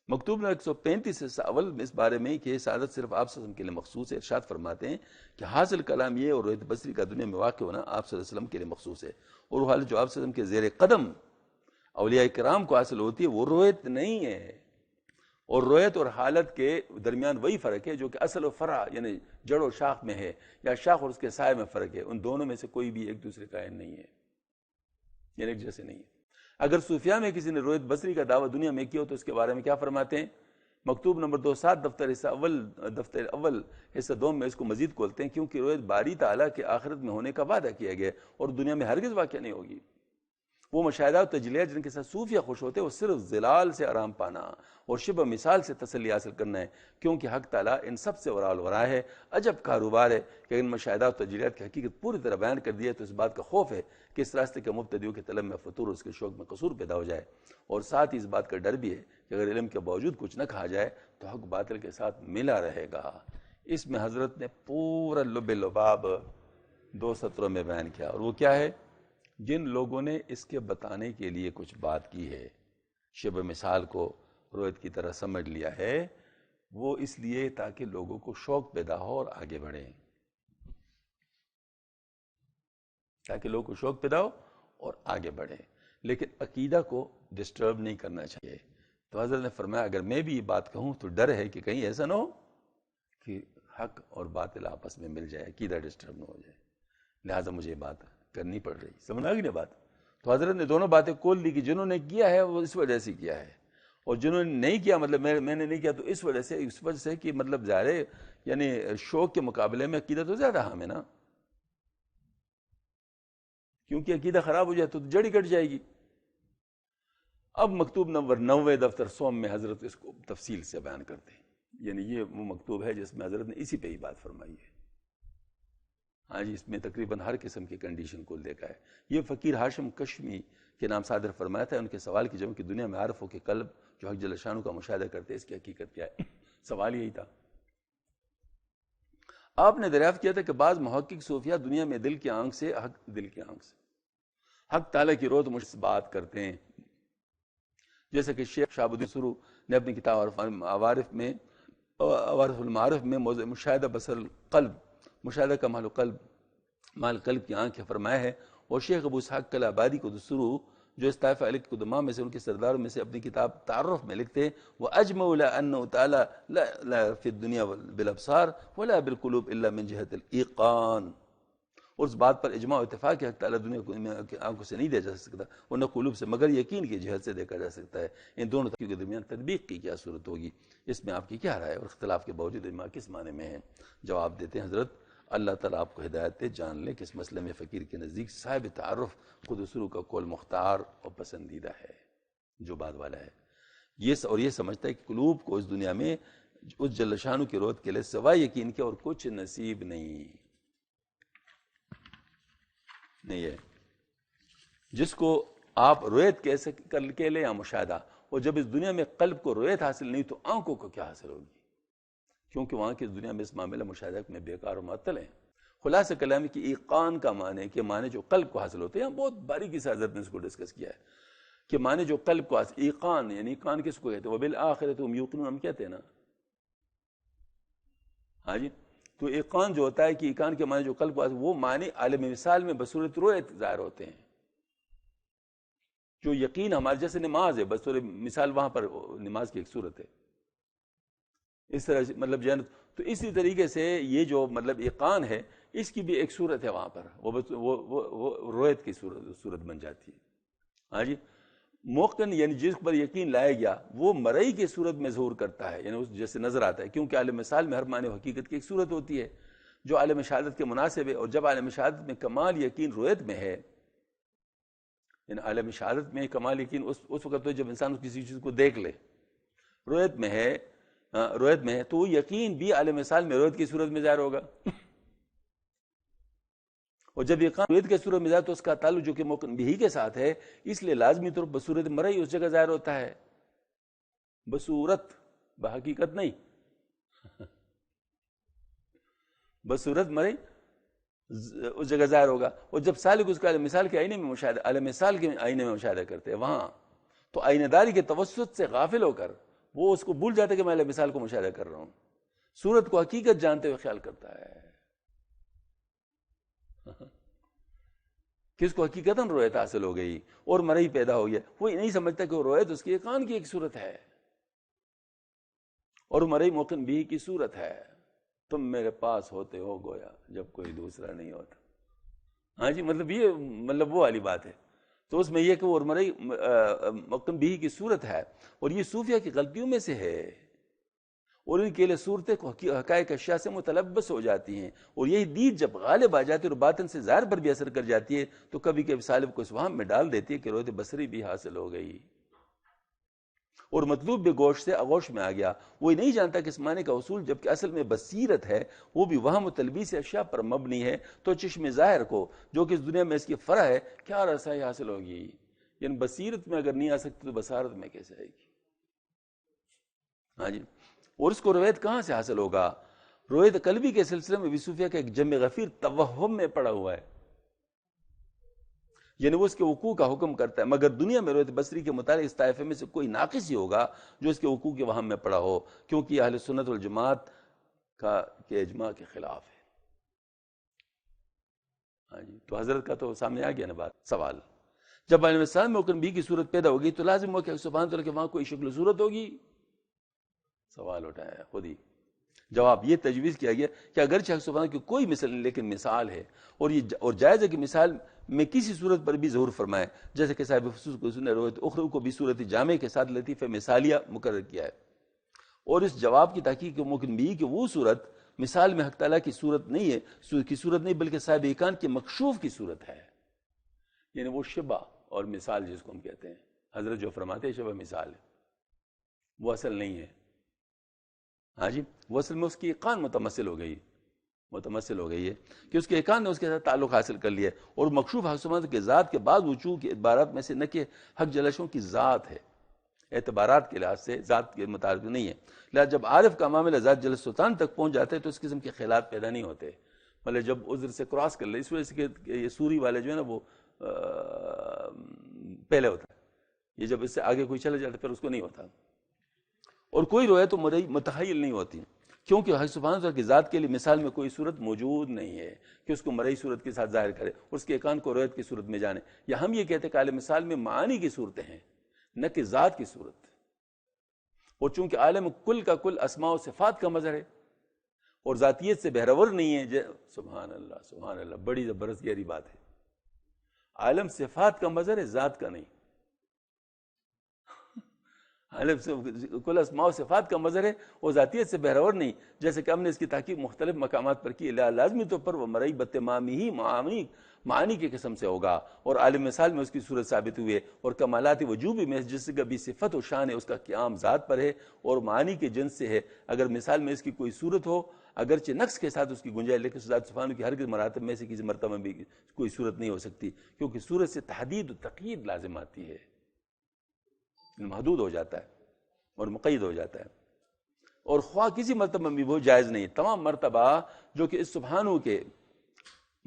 مکتوب میں 135 سے اول میں اس بارے میں کہ سعادت صرف آپ صلی اللہ علیہ وسلم کے لیے مخصوص ہے. ارشاد فرماتے ہیں کہ حاصل کلام یہ اور رؤیت بصری کا دنیا میں واقع ہونا آپ صلی اللہ علیہ وسلم کے لیے مخصوص ہے. اور وہ حالت جو آپ صلی اللہ علیہ وسلم کے زیر قدم اولیاء کرام کو حاصل ہوتی ہے وہ رؤیت نہیں ہے. اور رؤیت اور حالت کے درمیان وہی فرق ہے جو کہ اصل و فرع یعنی جڑ و شاخ میں ہے، یا شاخ اور اس کے سائے میں فرق ہے. ان دونوں میں سے کوئی بھی ایک دوسرے کا عین نہیں ہے، یعنی ایک جیسے نہیں ہے. اگر صوفیاء میں کسی نے رؤیت بصری کا دعویٰ دنیا میں کیا ہو تو اس کے بارے میں کیا فرماتے ہیں؟ مکتوب نمبر 27 دفتر اول حصہ دوم میں اس کو مزید کھولتے ہیں، کیونکہ رؤیت باری تعالیٰ کے آخرت میں ہونے کا وعدہ کیا گیا اور دنیا میں ہرگز واقع نہیں ہوگی. وہ مشاہدہ و تجلیات جن کے ساتھ صوفیہ خوش ہوتے ہیں وہ صرف ظلال سے آرام پانا اور شبہ مثال سے تسلی حاصل کرنا ہے، کیونکہ حق تعالیٰ ان سب سے ورا الورا ہے. عجب کاروبار ہے کہ ان مشاہدہ و تجلیات کی حقیقت پوری طرح بیان کر دی ہے تو اس بات کا خوف ہے کہ اس راستے کے مبتدیوں کے طلب میں فطور اور اس کے شوق میں قصور پیدا ہو جائے. اور ساتھ ہی اس بات کا ڈر بھی ہے کہ اگر علم کے باوجود کچھ نہ کہا جائے تو حق باطل کے ساتھ ملا رہے گا. اس میں حضرت نے پورا لب لباب 2 سطروں میں بیان کیا، اور وہ کیا ہے؟ جن لوگوں نے اس کے بتانے کے لیے کچھ بات کی ہے، شبہ مثال کو رؤیت کی طرح سمجھ لیا ہے، وہ اس لیے تاکہ لوگوں کو شوق پیدا ہو اور آگے بڑھیں، تاکہ لوگوں کو شوق پیدا ہو اور آگے بڑھیں، لیکن عقیدہ کو ڈسٹرب نہیں کرنا چاہیے. تو حضرت نے فرمایا اگر میں بھی یہ بات کہوں تو ڈر ہے کہ کہیں ایسا نہ ہو کہ حق اور باطل آپس میں مل جائے، عقیدہ ڈسٹرب نہ ہو جائے، لہٰذا مجھے یہ بات کرنی پڑ رہی. سمجھ آ گئی نا بات؟ تو حضرت نے دونوں باتیں کھول لی کہ جنہوں نے کیا ہے وہ اس وجہ سے کیا ہے، اور جنہوں نے نہیں کیا مطلب میں نے نہیں کیا تو اس وجہ سے کہ مطلب ظاہر ہے یعنی شوق کے مقابلے میں عقیدہ تو زیادہ اہم ہے نا، کیونکہ عقیدہ خراب ہو جائے تو جڑ ہی کٹ جائے گی. اب مکتوب نمبر 90 دفتر سوم میں حضرت اس کو تفصیل سے بیان کرتے ہیں. یعنی یہ وہ مکتوب ہے جس میں حضرت نے اسی پہ ہی بات فرمائی ہے. ہاں جی، اس میں تقریباً ہر قسم کی کنڈیشن کو دیکھا ہے. یہ فقیر ہاشم کشمی کے نام صادر فرمایا تھا. ان کے سوال کی جب کہ دنیا میں عارفوں کے قلب جو حق جل شانہ کا مشاہدہ کرتے اس کی حقیقت کیا ہے؟ سوال یہی تھا. آپ نے دریافت کیا تھا کہ بعض محقق صوفیہ دنیا میں دل کی آنکھ سے حق تعالیٰ کی روت مجھ سے بات کرتے ہیں، جیسے کہ شیخ شہاب الدین سرو نے اپنی کتاب عوارف المعارف میں موضوع مشاہدہ بصر القلب، مشاہدہ کا مال قلب کی آنکھ فرمایا ہے. اور شیخ ابو اسحاق کلابادی کو سرو جو اس طائفہ علی قدماء میں سے ان کے سرداروں میں سے اپنی کتاب تعارف میں لکھتے ہیں وَأَجْمَعُ لَا أَنَّهُ تَعَالَى لَا فِي الدُّنْيَا بِالْأَبْصَارِ وَلَا بِالْقُلُوبِ إِلَّا مِنْ جِهَةِ الْإِيقَانِ. اور اس بات پر اجماع و اتفاق ہے کہ تعالیٰ دنیا کو آنکھوں سے نہیں دیکھا جا سکتا اور نہ قلوب سے مگر یقین کی جہت سے دیکھا جا سکتا ہے. ان دونوں کے درمیان تطبیق کی کیا صورت ہوگی؟ اس میں آپ کی کیا رائے؟ اور اختلاف کے باوجود اجماع کس معنی میں ہے؟ جواب دیتے ہیں حضرت اللہ تعالیٰ آپ کو ہدایت دے، جان لے کہ اس مسئلے میں فقیر کے نزدیک صاحب تعارف خود سرو کا قول مختار اور پسندیدہ ہے، جو بات والا ہے اور یہ سمجھتا ہے کہ قلوب کو اس دنیا میں اس جل شانہ کی روت کے لیے سوائے یقین کے اور کچھ نصیب نہیں ہے. جس کو آپ رویت کہہ لیں یا مشاہدہ، اور جب اس دنیا میں قلب کو رویت حاصل نہیں تو آنکھوں کو کیا حاصل ہوگی؟ کیونکہ وہاں کی دنیا میں اس معاملہ مشاہدہ میں بیکار و معطل ہیں. خلاصہ کلام کی ایقان کا معنی کہ معنی جو قلب کو حاصل ہوتے ہیں، بہت باریکی سے حضرت نے اس کو ڈسکس کیا ہے کہ معنی جو قلب کو حاصل، ایقان یعنی ایقان کس کو کہتے ہیں؟ وبالآخرۃ هم یوقنون، ہم کہتے ہیں نا، ہاں جی. تو ایقان جو ہوتا ہے کہ ایقان کے معنی جو قلب کو حاصل، وہ معنی عالم مثال میں بصورت رؤیت ظاہر ہوتے ہیں. جو یقین ہمارے جیسے نماز ہے، بصورت مثال وہاں پر نماز کی ایک صورت ہے، اس طرح سے مطلب جنت. تو اسی طریقے سے یہ جو مطلب ایقان ہے، اس کی بھی ایک صورت ہے وہاں پر، وہ رویت کی صورت بن جاتی ہے. ہاں جی. موقن یعنی جس پر یقین لایا گیا وہ مرئی کی صورت میں ظہور کرتا ہے، یعنی اس جیسے نظر آتا ہے، کیونکہ عالم مثال میں ہر معنی و حقیقت کی ایک صورت ہوتی ہے جو عالم شہادت کے مناسب ہے. اور جب عالم شہادت میں کمال یقین رویت میں ہے، یعنی عالم شہادت میں کمال یقین اس وقت تو جب انسان کسی چیز کو دیکھ لے، رویت میں ہے تو وہ یقین بھی عالم مثال میں رویت کی صورت میں ظاہر ہوگا. اور جب یقین رویت کی صورت میں ظاہر تو اس کا تعلق جو کہ موقن بھی کے ساتھ ہے، اس لیے لازمی طور پر بصورت مرئی اس جگہ ظاہر ہوتا ہے، بصورت، بحقیقت نہیں. بصورت مرئی اس جگہ ظاہر ہوگا. اور جب سالک اس کا عالم مثال کے آئینے میں مشاہدہ، عالم مثال کے آئینے میں مشاہدہ کرتے ہیں وہاں، تو آئینہ داری کے توسط سے غافل ہو کر وہ اس کو بھول جاتا ہے کہ میں عالم مثال کو مشاہدہ کر رہا ہوں، صورت کو حقیقت جانتے ہوئے خیال کرتا ہے. کس کو حقیقتاً رویت حاصل ہو گئی اور مرئی پیدا ہو گیا، وہ نہیں سمجھتا کہ وہ رویت اس کی ایقان کی ایک صورت ہے اور مرئی موقن بھی کی صورت ہے. تم میرے پاس ہوتے ہو گویا جب کوئی دوسرا نہیں ہوتا. ہاں جی. مطلب یہ مطلب وہ والی بات ہے. تو اس میں یہ کہ وہ مرئی موقن بھی کی صورت ہے. اور یہ صوفیہ کی غلطیوں میں سے ہے، اور ان کے لیے صورتیں حقائق اشیاء سے متلبس ہو جاتی ہیں، اور یہی دید جب غالب آ جاتی ہے اور باطن سے ظاہر پر بھی اثر کر جاتی ہے تو کبھی کبھی سالب کو اس وہم میں ڈال دیتی ہے کہ رویت بصری بھی حاصل ہو گئی اور مطلوب بھی گوش سے آغوش میں آ گیا. وہ نہیں جانتا کہ اس معنی کا اصول جبکہ اصل میں بصیرت ہے، وہ بھی وہم و تلبیس اشیاء پر مبنی ہے. تو چشم ظاہر کو جو کہ اس دنیا میں اس کی فرع ہے کیا رسائی حاصل ہوگی؟ یعنی بصیرت میں اگر نہیں آ سکتی تو بصارت میں کیسے آئے گی؟ ہاں جی. اور اس کو رویت کہاں سے حاصل ہوگا؟ رویت قلبی کے سلسلے میں بھی صوفیہ کا ایک جمع غفیر توہم میں پڑا ہوا ہے، یعنی وہ اس کے وقوع کا حکم کرتا ہے، مگر دنیا میں رویت بصری کے مطابق اس طائفے میں سے کوئی ناقص ہی ہوگا جو اس کے وقوع کے وہم میں پڑا ہو، کیونکہ یہ اہل سنت والجماعت کے اجماع کے خلاف ہے. ہاں جی. تو حضرت کا تو سامنے آ گیا نا بات. سوال، جب عالم السلام میں موقن بھی کی صورت پیدا ہوگی تو لازم ہو کہ سبحان اللہ کے وہاں کوئی شکل و صورت ہوگی؟ سوال اٹھایا خود ہی. جواب یہ تجویز کیا گیا کہ اگرچہ سبحان کی کوئی مثال نہیں لیکن مثال ہے، اور جائز ہے کہ مثال میں کسی صورت پر بھی ظہور فرمائے، جیسے کہ صاحب فصوص کو سننے روایت اخرو کو بھی صورت جامع کے ساتھ لطیفہ مثالیہ مقرر کیا ہے. اور اس جواب کی تحقیق ممکن بھی کہ وہ صورت مثال میں حق تعالیٰ کی صورت نہیں ہے، بلکہ صاحب ایقان کے مکشوف کی صورت ہے. یعنی وہ شبہ اور مثال جس کو ہم کہتے ہیں، حضرت جو فرماتے ہیں شبہ مثال ہے، وہ اصل نہیں ہے. ہاں جی. وہ اصل میں اس کی ایقان متمثل ہو گئی ہے کہ اس کے ایقان نے اس کے ساتھ تعلق حاصل کر لیا ہے. اور مکشوف حسمت کے ذات کے بعد وجوہ کے اعتبارات میں سے نہ کہ حق جلشوں کی ذات ہے، اعتبارات کے لحاظ سے ذات کے مطابق نہیں ہے. لہذا جب عارف کا معاملہ ذات جلس سلطان تک پہنچ جاتا ہے تو اس قسم کے خیالات پیدا نہیں ہوتے. مطلب جب عذر سے کراس کر لے، اس وجہ سے کہ یہ سوری والے جو ہے نا وہ پہلے ہوتا ہے، یہ جب اس سے آگے کوئی چلا جاتا ہے پھر اس کو نہیں ہوتا. اور کوئی روایت تو مرئی متحیل نہیں ہوتی، کیونکہ حق سبحانہ وتعالیٰ کی ذات کے لیے مثال میں کوئی صورت موجود نہیں ہے کہ اس کو مرئی صورت کے ساتھ ظاہر کرے، اس کے ایقان کو روایت کی صورت میں جانے. یا ہم یہ کہتے ہیں کہ عالم مثال میں معانی کی صورتیں ہیں نہ کہ ذات کی صورت. اور چونکہ عالم کل کا کل اسماء و صفات کا مظہر ہے اور ذاتیت سے بہرور نہیں ہے، سبحان اللہ بڑی زبردست گہری بات ہے. عالم صفات کا مظہر ہے، ذات کا نہیں. کل اسماء و صفات کا مظہر ہے اور ذاتیت سے بہرور نہیں. جیسے کہ ہم نے اس کی تحقیق مختلف مقامات پر کی، لازمی طور پر وہ مرئی بتمامی ہی معانی کی قسم سے ہوگا، اور عالم مثال میں اس کی صورت ثابت ہوئی ہے. اور کمالات وجوبی میں جس کا بھی صفت و شان ہے اس کا قیام ذات پر ہے اور معانی کے جنس سے ہے. اگر مثال میں اس کی کوئی صورت ہو اگرچہ نقص کے ساتھ اس کی گنجائش، لیکن ذات سبحانہ کی ہرگز مراتب میں سے کسی مرتبہ بھی کوئی صورت نہیں ہو سکتی، کیونکہ صورت سے تحدید و تقیید لازم آتی ہے، محدود ہو جاتا ہے اور مقید ہو جاتا ہے. اور خواہ کسی مرتبہ بھی وہ جائز نہیں. تمام مرتبہ جو کہ اس سبحانہ کے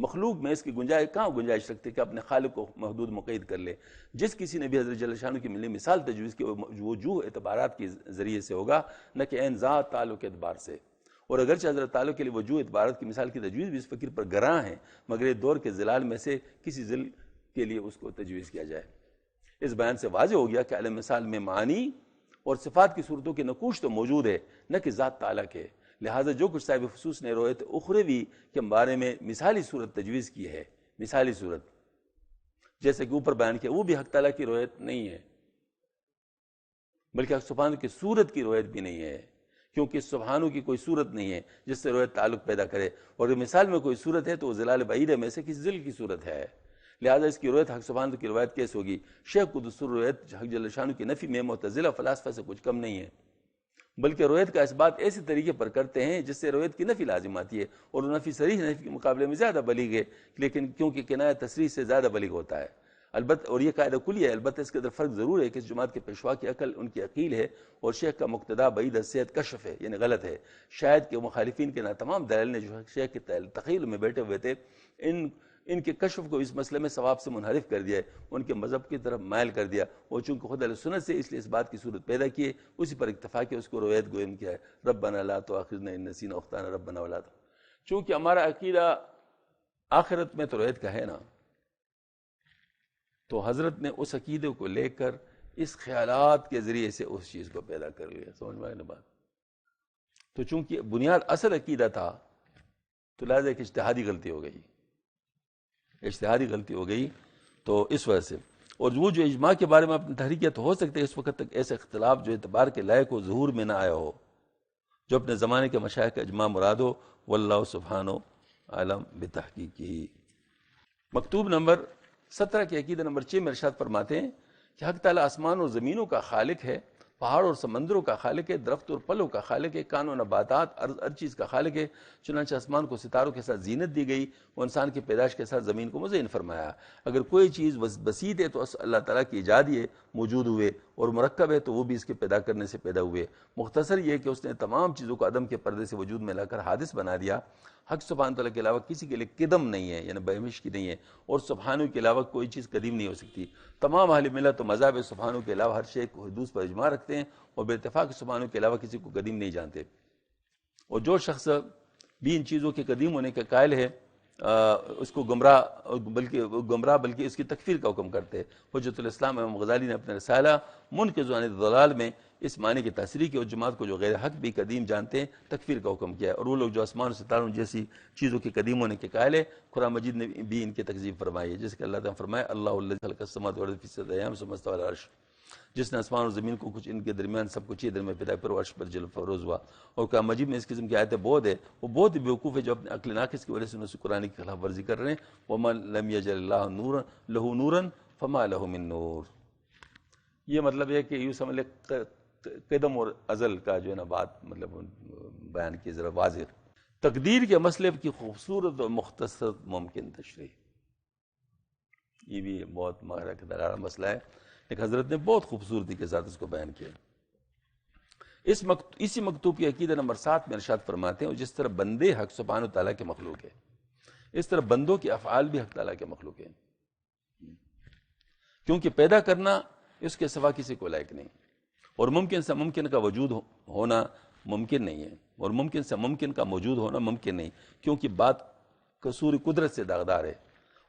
مخلوق میں اس کی گنجائش کہاں گنجائش رکھتے کہ اپنے خالق کو محدود مقید کر لے. جس کسی نے بھی حضرت جل شانہ کی ملی مثال تجویز کی وہ وجوہ اعتبارات کے ذریعے سے ہوگا، نہ کہ عین ذات تعلق کے اعتبار سے. اور اگرچہ حضرت تعلق کے لیے وجوہ اعتبارات کی مثال کی تجویز بھی اس فقیر پر گراں ہے، مگر یہ دور کے ظلال میں سے کسی ذل کے لیے اس کو تجویز کیا جائے. اس بیان سے واضح ہو گیا کہ عالم مثال میں معانی اور صفات کی صورتوں کے نقوش تو موجود ہے، نہ کہ ذات تعالیٰ کے. لہٰذا جو کچھ صاحب خصوص نے روایت اخروی کے بارے میں مثالی صورت تجویز کی ہے، مثالی صورت جیسے کہ اوپر بیان کیا، وہ بھی حق تعالیٰ کی روایت نہیں ہے، بلکہ حق سبحانہ کی صورت کی روایت بھی نہیں ہے، کیونکہ سبحانہ کی کوئی صورت نہیں ہے جس سے روایت تعلق پیدا کرے. اور مثال میں کوئی صورت ہے تو وہ ظلال بعیدہ میں سے کسی ذل کی صورت ہے، لہذا اس کی روایت حق سبحانہ کی روایت کیسے ہوگی؟ شیخ قدس روایت حق جل شانہ کی نفی میں معتزلہ فلاسفہ سے کچھ کم نہیں ہے، بلکہ روایت کا اس بات ایسے طریقے پر کرتے ہیں جس سے روایت کی نفی لازم آتی ہے، اور نفی صریح نفی کے مقابلے میں زیادہ بلیغ ہے، لیکن کیونکہ کنایہ تصریح سے زیادہ بلیغ ہوتا ہے. البتہ اور یہ قاعدہ کلی ہے، البتہ اس کے اندر فرق ضرور ہے کہ اس جماعت کے پیشوا کی عقل ان کی عقیل ہے اور شیخ کا مقتدا بعید الصحت کشف ہے، یعنی غلط ہے. شاید کہ مخالفین کے تمام دلائل نے جو شیخ کے تخیل میں بیٹھے ہوئے تھے ان کے کشف کو اس مسئلے میں ثواب سے منحرف کر دیا ہے، ان کے مذہب کی طرف مائل کر دیا. اور چونکہ خود اہل سنت سے اس لیے اس بات کی صورت پیدا کی ہے، اسی پر اکتفا کیا، اس کو روایت گوئم کیا ہے، ربنا لا تؤاخذنا ان نسینا او اخطانا ربنا ولا. چونکہ ہمارا عقیدہ آخرت میں تو روایت کا ہے نا، تو حضرت نے اس عقیدے کو لے کر اس خیالات کے ذریعے سے اس چیز کو پیدا کر لیا. سمجھ میں آئی نا بات؟ تو چونکہ بنیاد اصل عقیدہ تھا تو لہٰذا ایک اجتہادی غلطی ہو گئی، اجتہادی غلطی ہو گئی تو اس وجہ سے. اور وہ جو اجماع کے بارے میں اپنی تحریک کیا تو ہو سکتا ہے اس وقت تک ایسا اختلاف جو اعتبار کے لائق ہو ظہور میں نہ آیا ہو، جو اپنے زمانے کے مشائخ کا اجماع مراد ہو، واللہ سبحانہ عالم بتحقیقی. مکتوب نمبر 17 کے عقیدہ نمبر 6 میں ارشاد فرماتے ہیں کہ حق تعالیٰ آسمان اور زمینوں کا خالق ہے، پہاڑ اور سمندروں کا خالق ہے، درخت اور پھلوں کا خالق ہے، کان و نباتات ہر چیز کا خالق ہے. چنانچہ آسمان کو ستاروں کے ساتھ زینت دی گئی اور انسان کی پیدائش کے ساتھ زمین کو مزین فرمایا. اگر کوئی چیز بسیط ہے تو اللہ تعالیٰ کی ایجاد ہی ہے، موجود ہوئے، اور مرکب ہے تو وہ بھی اس کے پیدا کرنے سے پیدا ہوئے. مختصر یہ کہ اس نے تمام چیزوں کو عدم کے پردے سے وجود میں لا کر حادث بنا دیا. حق سبحانہ تعالیٰ کے علاوہ کسی کے لیے قدم نہیں ہے، یعنی بہمش کی نہیں ہے، اور سبحانہ کے علاوہ کوئی چیز قدیم نہیں ہو سکتی. تمام اہل ملت و مذاہب سبحانہ کے علاوہ ہر شے کو حدوث پر اجماع رکھتے ہیں اور بے اتفاق سبحانہ کے علاوہ کسی کو قدیم نہیں جانتے. اور جو شخص بھی ان چیزوں کے قدیم ہونے کا قائل ہے اس کو گمراہ بلکہ اس کی تکفیر کا حکم کرتے ہیں. حجت الاسلام امام غزالی نے اپنے رسالہ منقذ عن الضلال میں اس معنی کی تصریح کی، اور جماعت کو جو غیر حق بھی قدیم جانتے ہیں تکفیر کا حکم کیا ہے. اور وہ لوگ جو آسمان و ستاروں جیسی چیزوں کے قدیم ہونے کے قائل ہے، قرآن مجید نے بھی ان کی تکذیب فرمائی ہے. جیسے کہ اللہ تعالیٰ فرمائے اللہ الذی خلق السماوات والارض فی ستۃ ایام ثم استوى علی العرش، جس نے آسمان اور زمین کو کچھ ان کے درمیان سب کچھ ہی دن میں پیدا پھر عرش پر جل فروز ہوا. اور قرآن مجید میں اس قسم کی آیتیں بہت ہے، وہ بہت ہی بیوقوف ہے جو اپنے عقل ناقص کی وجہ سے انہیں قرآن کی خلاف ورزی کر رہے ہیں. وَمَن لَمْ يَجْعَلِ اللَّهُ نُورًا لَهُ نُورًا فَمَا لَهُ مِن نُور. یہ مطلب ہے کہ یوں سمجھ لے قدم اور ازل کا جو ہے نا بات مطلب بیان کی ذرا واضح. تقدیر کے مسئلے کی خوبصورت اور مختصر ممکن تشریح، یہ بھی بہت ماہرہ کا درارہ مسئلہ ہے، لیکن حضرت نے بہت خوبصورتی کے ساتھ اس کو بیان کیا. اسی مکتوب کی عقیدہ نمبر 7 میں ارشاد فرماتے ہیں جس طرح بندے حق سبحانہ تعالیٰ کے مخلوق ہے، اس طرح بندوں کے افعال بھی حق تعالیٰ کے مخلوق ہیں، کیونکہ پیدا کرنا اس کے سوا کسی کو لائق نہیں، اور ممکن سے ممکن کا وجود ہونا ممکن نہیں ہے، اور ممکن سے ممکن کا موجود ہونا ممکن نہیں، کیونکہ بات قصور قدرت سے داغدار ہے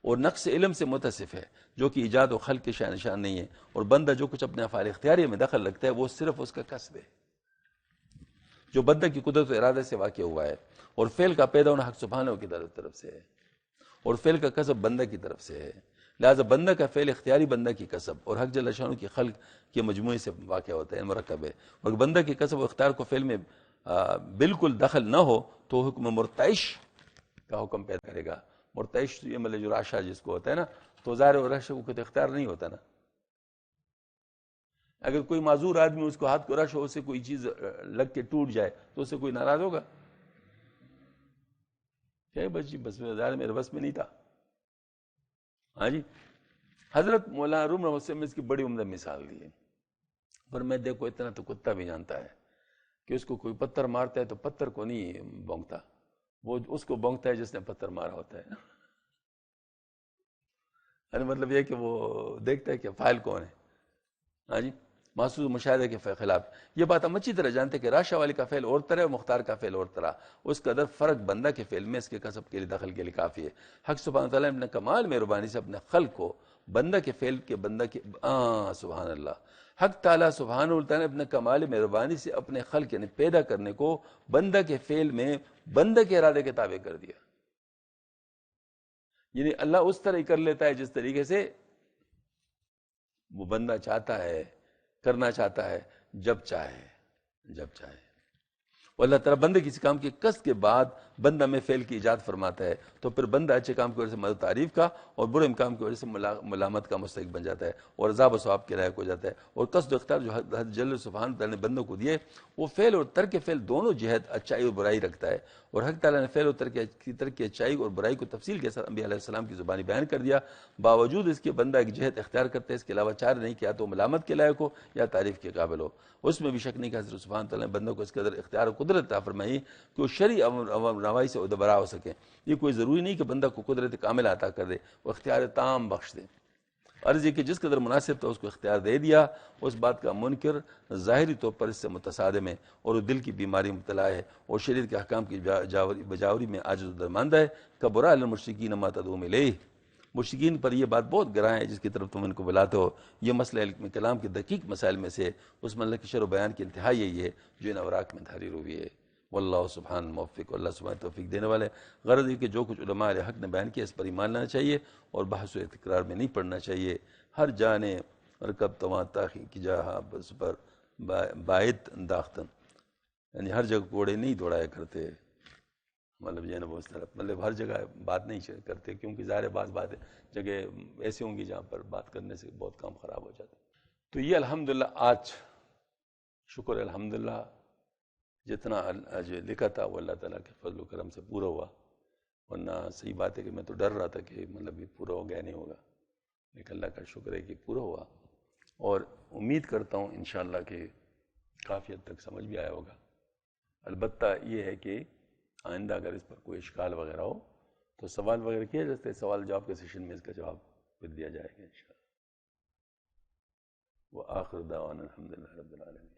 اور نقص علم سے متصف ہے، جو کہ ایجاد و خلق کے شان نشان نہیں ہے. اور بندہ جو کچھ اپنے افعال اختیاریہ میں دخل رکھتا ہے وہ صرف اس کا کسب ہے جو بندہ کی قدرت و ارادہ سے واقع ہوا ہے، اور فعل کا پیدا ہونا حق سبحانہ کی طرف سے ہے، اور فعل کا کسب بندہ کی طرف سے ہے. لہذا بندہ کا فعل اختیاری بندہ کی کسب اور حق جل شانہ کی خلق کے مجموعے سے واقع ہوتا ہے، مرکب ہے. اور بندہ کی کسب و اختیار کو فعل میں بالکل دخل نہ ہو تو حکم مرتعش کا حکم پیدا کرے گا. مرتعش یہ مطلب جو راشا جس کو ہوتا ہے نا، تو ظاہر و راشا کو کوئی اختیار نہیں ہوتا نا. اگر کوئی معذور آدمی اس کو ہاتھ کو رش ہو، اسے کوئی چیز لگ کے ٹوٹ جائے تو اسے کوئی ناراض ہوگا؟ کیا بس جی بس ظاہر میرے بس میں نہیں تھا. ہاں جی، حضرت مولانا روم رحمۃ اللہ اس کی بڑی عمدہ مثال دی ہے. پر میں دیکھو اتنا تو کتا بھی جانتا ہے کہ اس کو کوئی پتھر مارتا ہے تو پتھر کو نہیں بونگتا، وہ اس کو بونگتا ہے جس نے پتھر مارا ہوتا ہے. یعنی مطلب یہ کہ وہ دیکھتا ہے کہ فائل کون ہے. ہاں جی، محسوس مشاہدے کے خلاف. یہ بات ہم اچھی طرح جانتے ہیں کہ راشا والی کا فعل اور طرح اور مختار کا فعل اور طرح. اس قدر فرق بندہ کے فعل میں اس کے کسب کے لیے دخل کے لیے کافی ہے. حق سبحانہ تعالیٰ نے اپنے کمال مہربانی سے اپنے خلق کو بندہ کے فعل کے بندہ کے سبحان اللہ، حق تعالیٰ سبحانہ تعالیٰ نے اپنے کمال مہربانی سے اپنے خلق یعنی پیدا کرنے کو بندہ کے فعل میں بندہ کے ارادے کے تابع کر دیا. یعنی اللہ اس طرح ہی کر لیتا ہے جس طریقے سے وہ بندہ چاہتا ہے، کرنا چاہتا ہے، جب چاہے جب چاہے. اور اللہ تعالیٰ بندے کسی کام کی قصد کے بعد بندہ میں فعل کی ایجاد فرماتا ہے تو پھر بندہ اچھے کام کی وجہ سے مدد تعریف کا اور برے کام کی وجہ سے ملامت کا مستحق بن جاتا ہے اور عذاب و ثواب کے لائق ہو جاتا ہے. اور قصد و اختیار جو حضرت جل سبحانہ تعالیٰ نے بندوں کو دیے وہ فعل اور ترک فعل دونوں جہت اچائی اور برائی رکھتا ہے. اور حق تعالیٰ نے فعل و ترک اچائی اور برائی کو تفصیل کے ساتھ انبیاء علیہ السلام کی زبانی بیان کر دیا. باوجود اس کے بندہ ایک جہت اختیار کرتے ہیں، اس کے علاوہ چار نہیں کیا تو ملامت کے لائق ہو یا تعریف کے قابل ہو. اس میں بھی شک نہیں کہ حضرت سبحانہ تعالیٰ نے بندوں کو اس قدر اختیار و قدرت عطا فرمائی کہ وہ شرعی امر نوائی سے ادبرا ہو سکیں. یہ کوئی ضروری نہیں کہ بندہ کو قدرت کامل عطا کر دے، وہ اختیار تام بخش دے. عرض یہ کہ جس قدر مناسب تھا اس کو اختیار دے دیا. اس بات کا منکر ظاہری طور پر اس سے متصادم ہے اور وہ دل کی بیماری مبتلا ہے اور شریعت کے احکام کی بجاوری میں عاجز و درماندہ ہے. کبرا المشرکین ما تدعوہم الیہ، مشرکین پر یہ بات بہت گراں ہے جس کی طرف تم ان کو بلاتے ہو. یہ مسئلہ علم کلام کے دقیق مسائل میں سے اس مسئلہ کی شرح و بیان کی انتہا یہی ہے جو ان اوراق میں تحریر ہوئی ہے. واللہ سبحان موفق، اللہ سبحانہ توفیق دینے والے. غرض یہ کہ جو کچھ علماء علیہ حق نے بیان کیا اس پر ایمان لانا چاہیے اور بحث و تکرار میں نہیں پڑھنا چاہیے. ہر جانے رکب تواں تاخی کی جہاں بس پر باعت انداختن، یعنی ہر جگہ کوڑے نہیں دوڑایا کرتے. مطلب یہ نا وہ اس طرح مطلب ہر جگہ بات نہیں کرتے کیونکہ ظاہر بات جگہ ایسی ہوں گی جہاں پر بات کرنے سے بہت کام خراب ہو جاتا ہے. تو یہ الحمدللہ آج شکر الحمدللہ جتنا آج لکھا تھا وہ اللہ تعالیٰ کے فضل و کرم سے پورا ہوا. ورنہ صحیح بات ہے کہ میں تو ڈر رہا تھا کہ مطلب یہ پورا ہو گیا نہیں ہوگا، لیکن اللہ کا شکر ہے کہ پورا ہوا. اور امید کرتا ہوں انشاءاللہ کہ کافی حد تک سمجھ بھی آیا ہوگا. البتہ یہ ہے کہ آئندہ اگر اس پر کوئی اشکال وغیرہ ہو تو سوال وغیرہ کیا جاتے ہیں، سوال جواب کے سیشن میں اس کا جواب پھر دیا جائے گا انشاءاللہ. وآخر دعوانا الحمدللہ رب العالمین.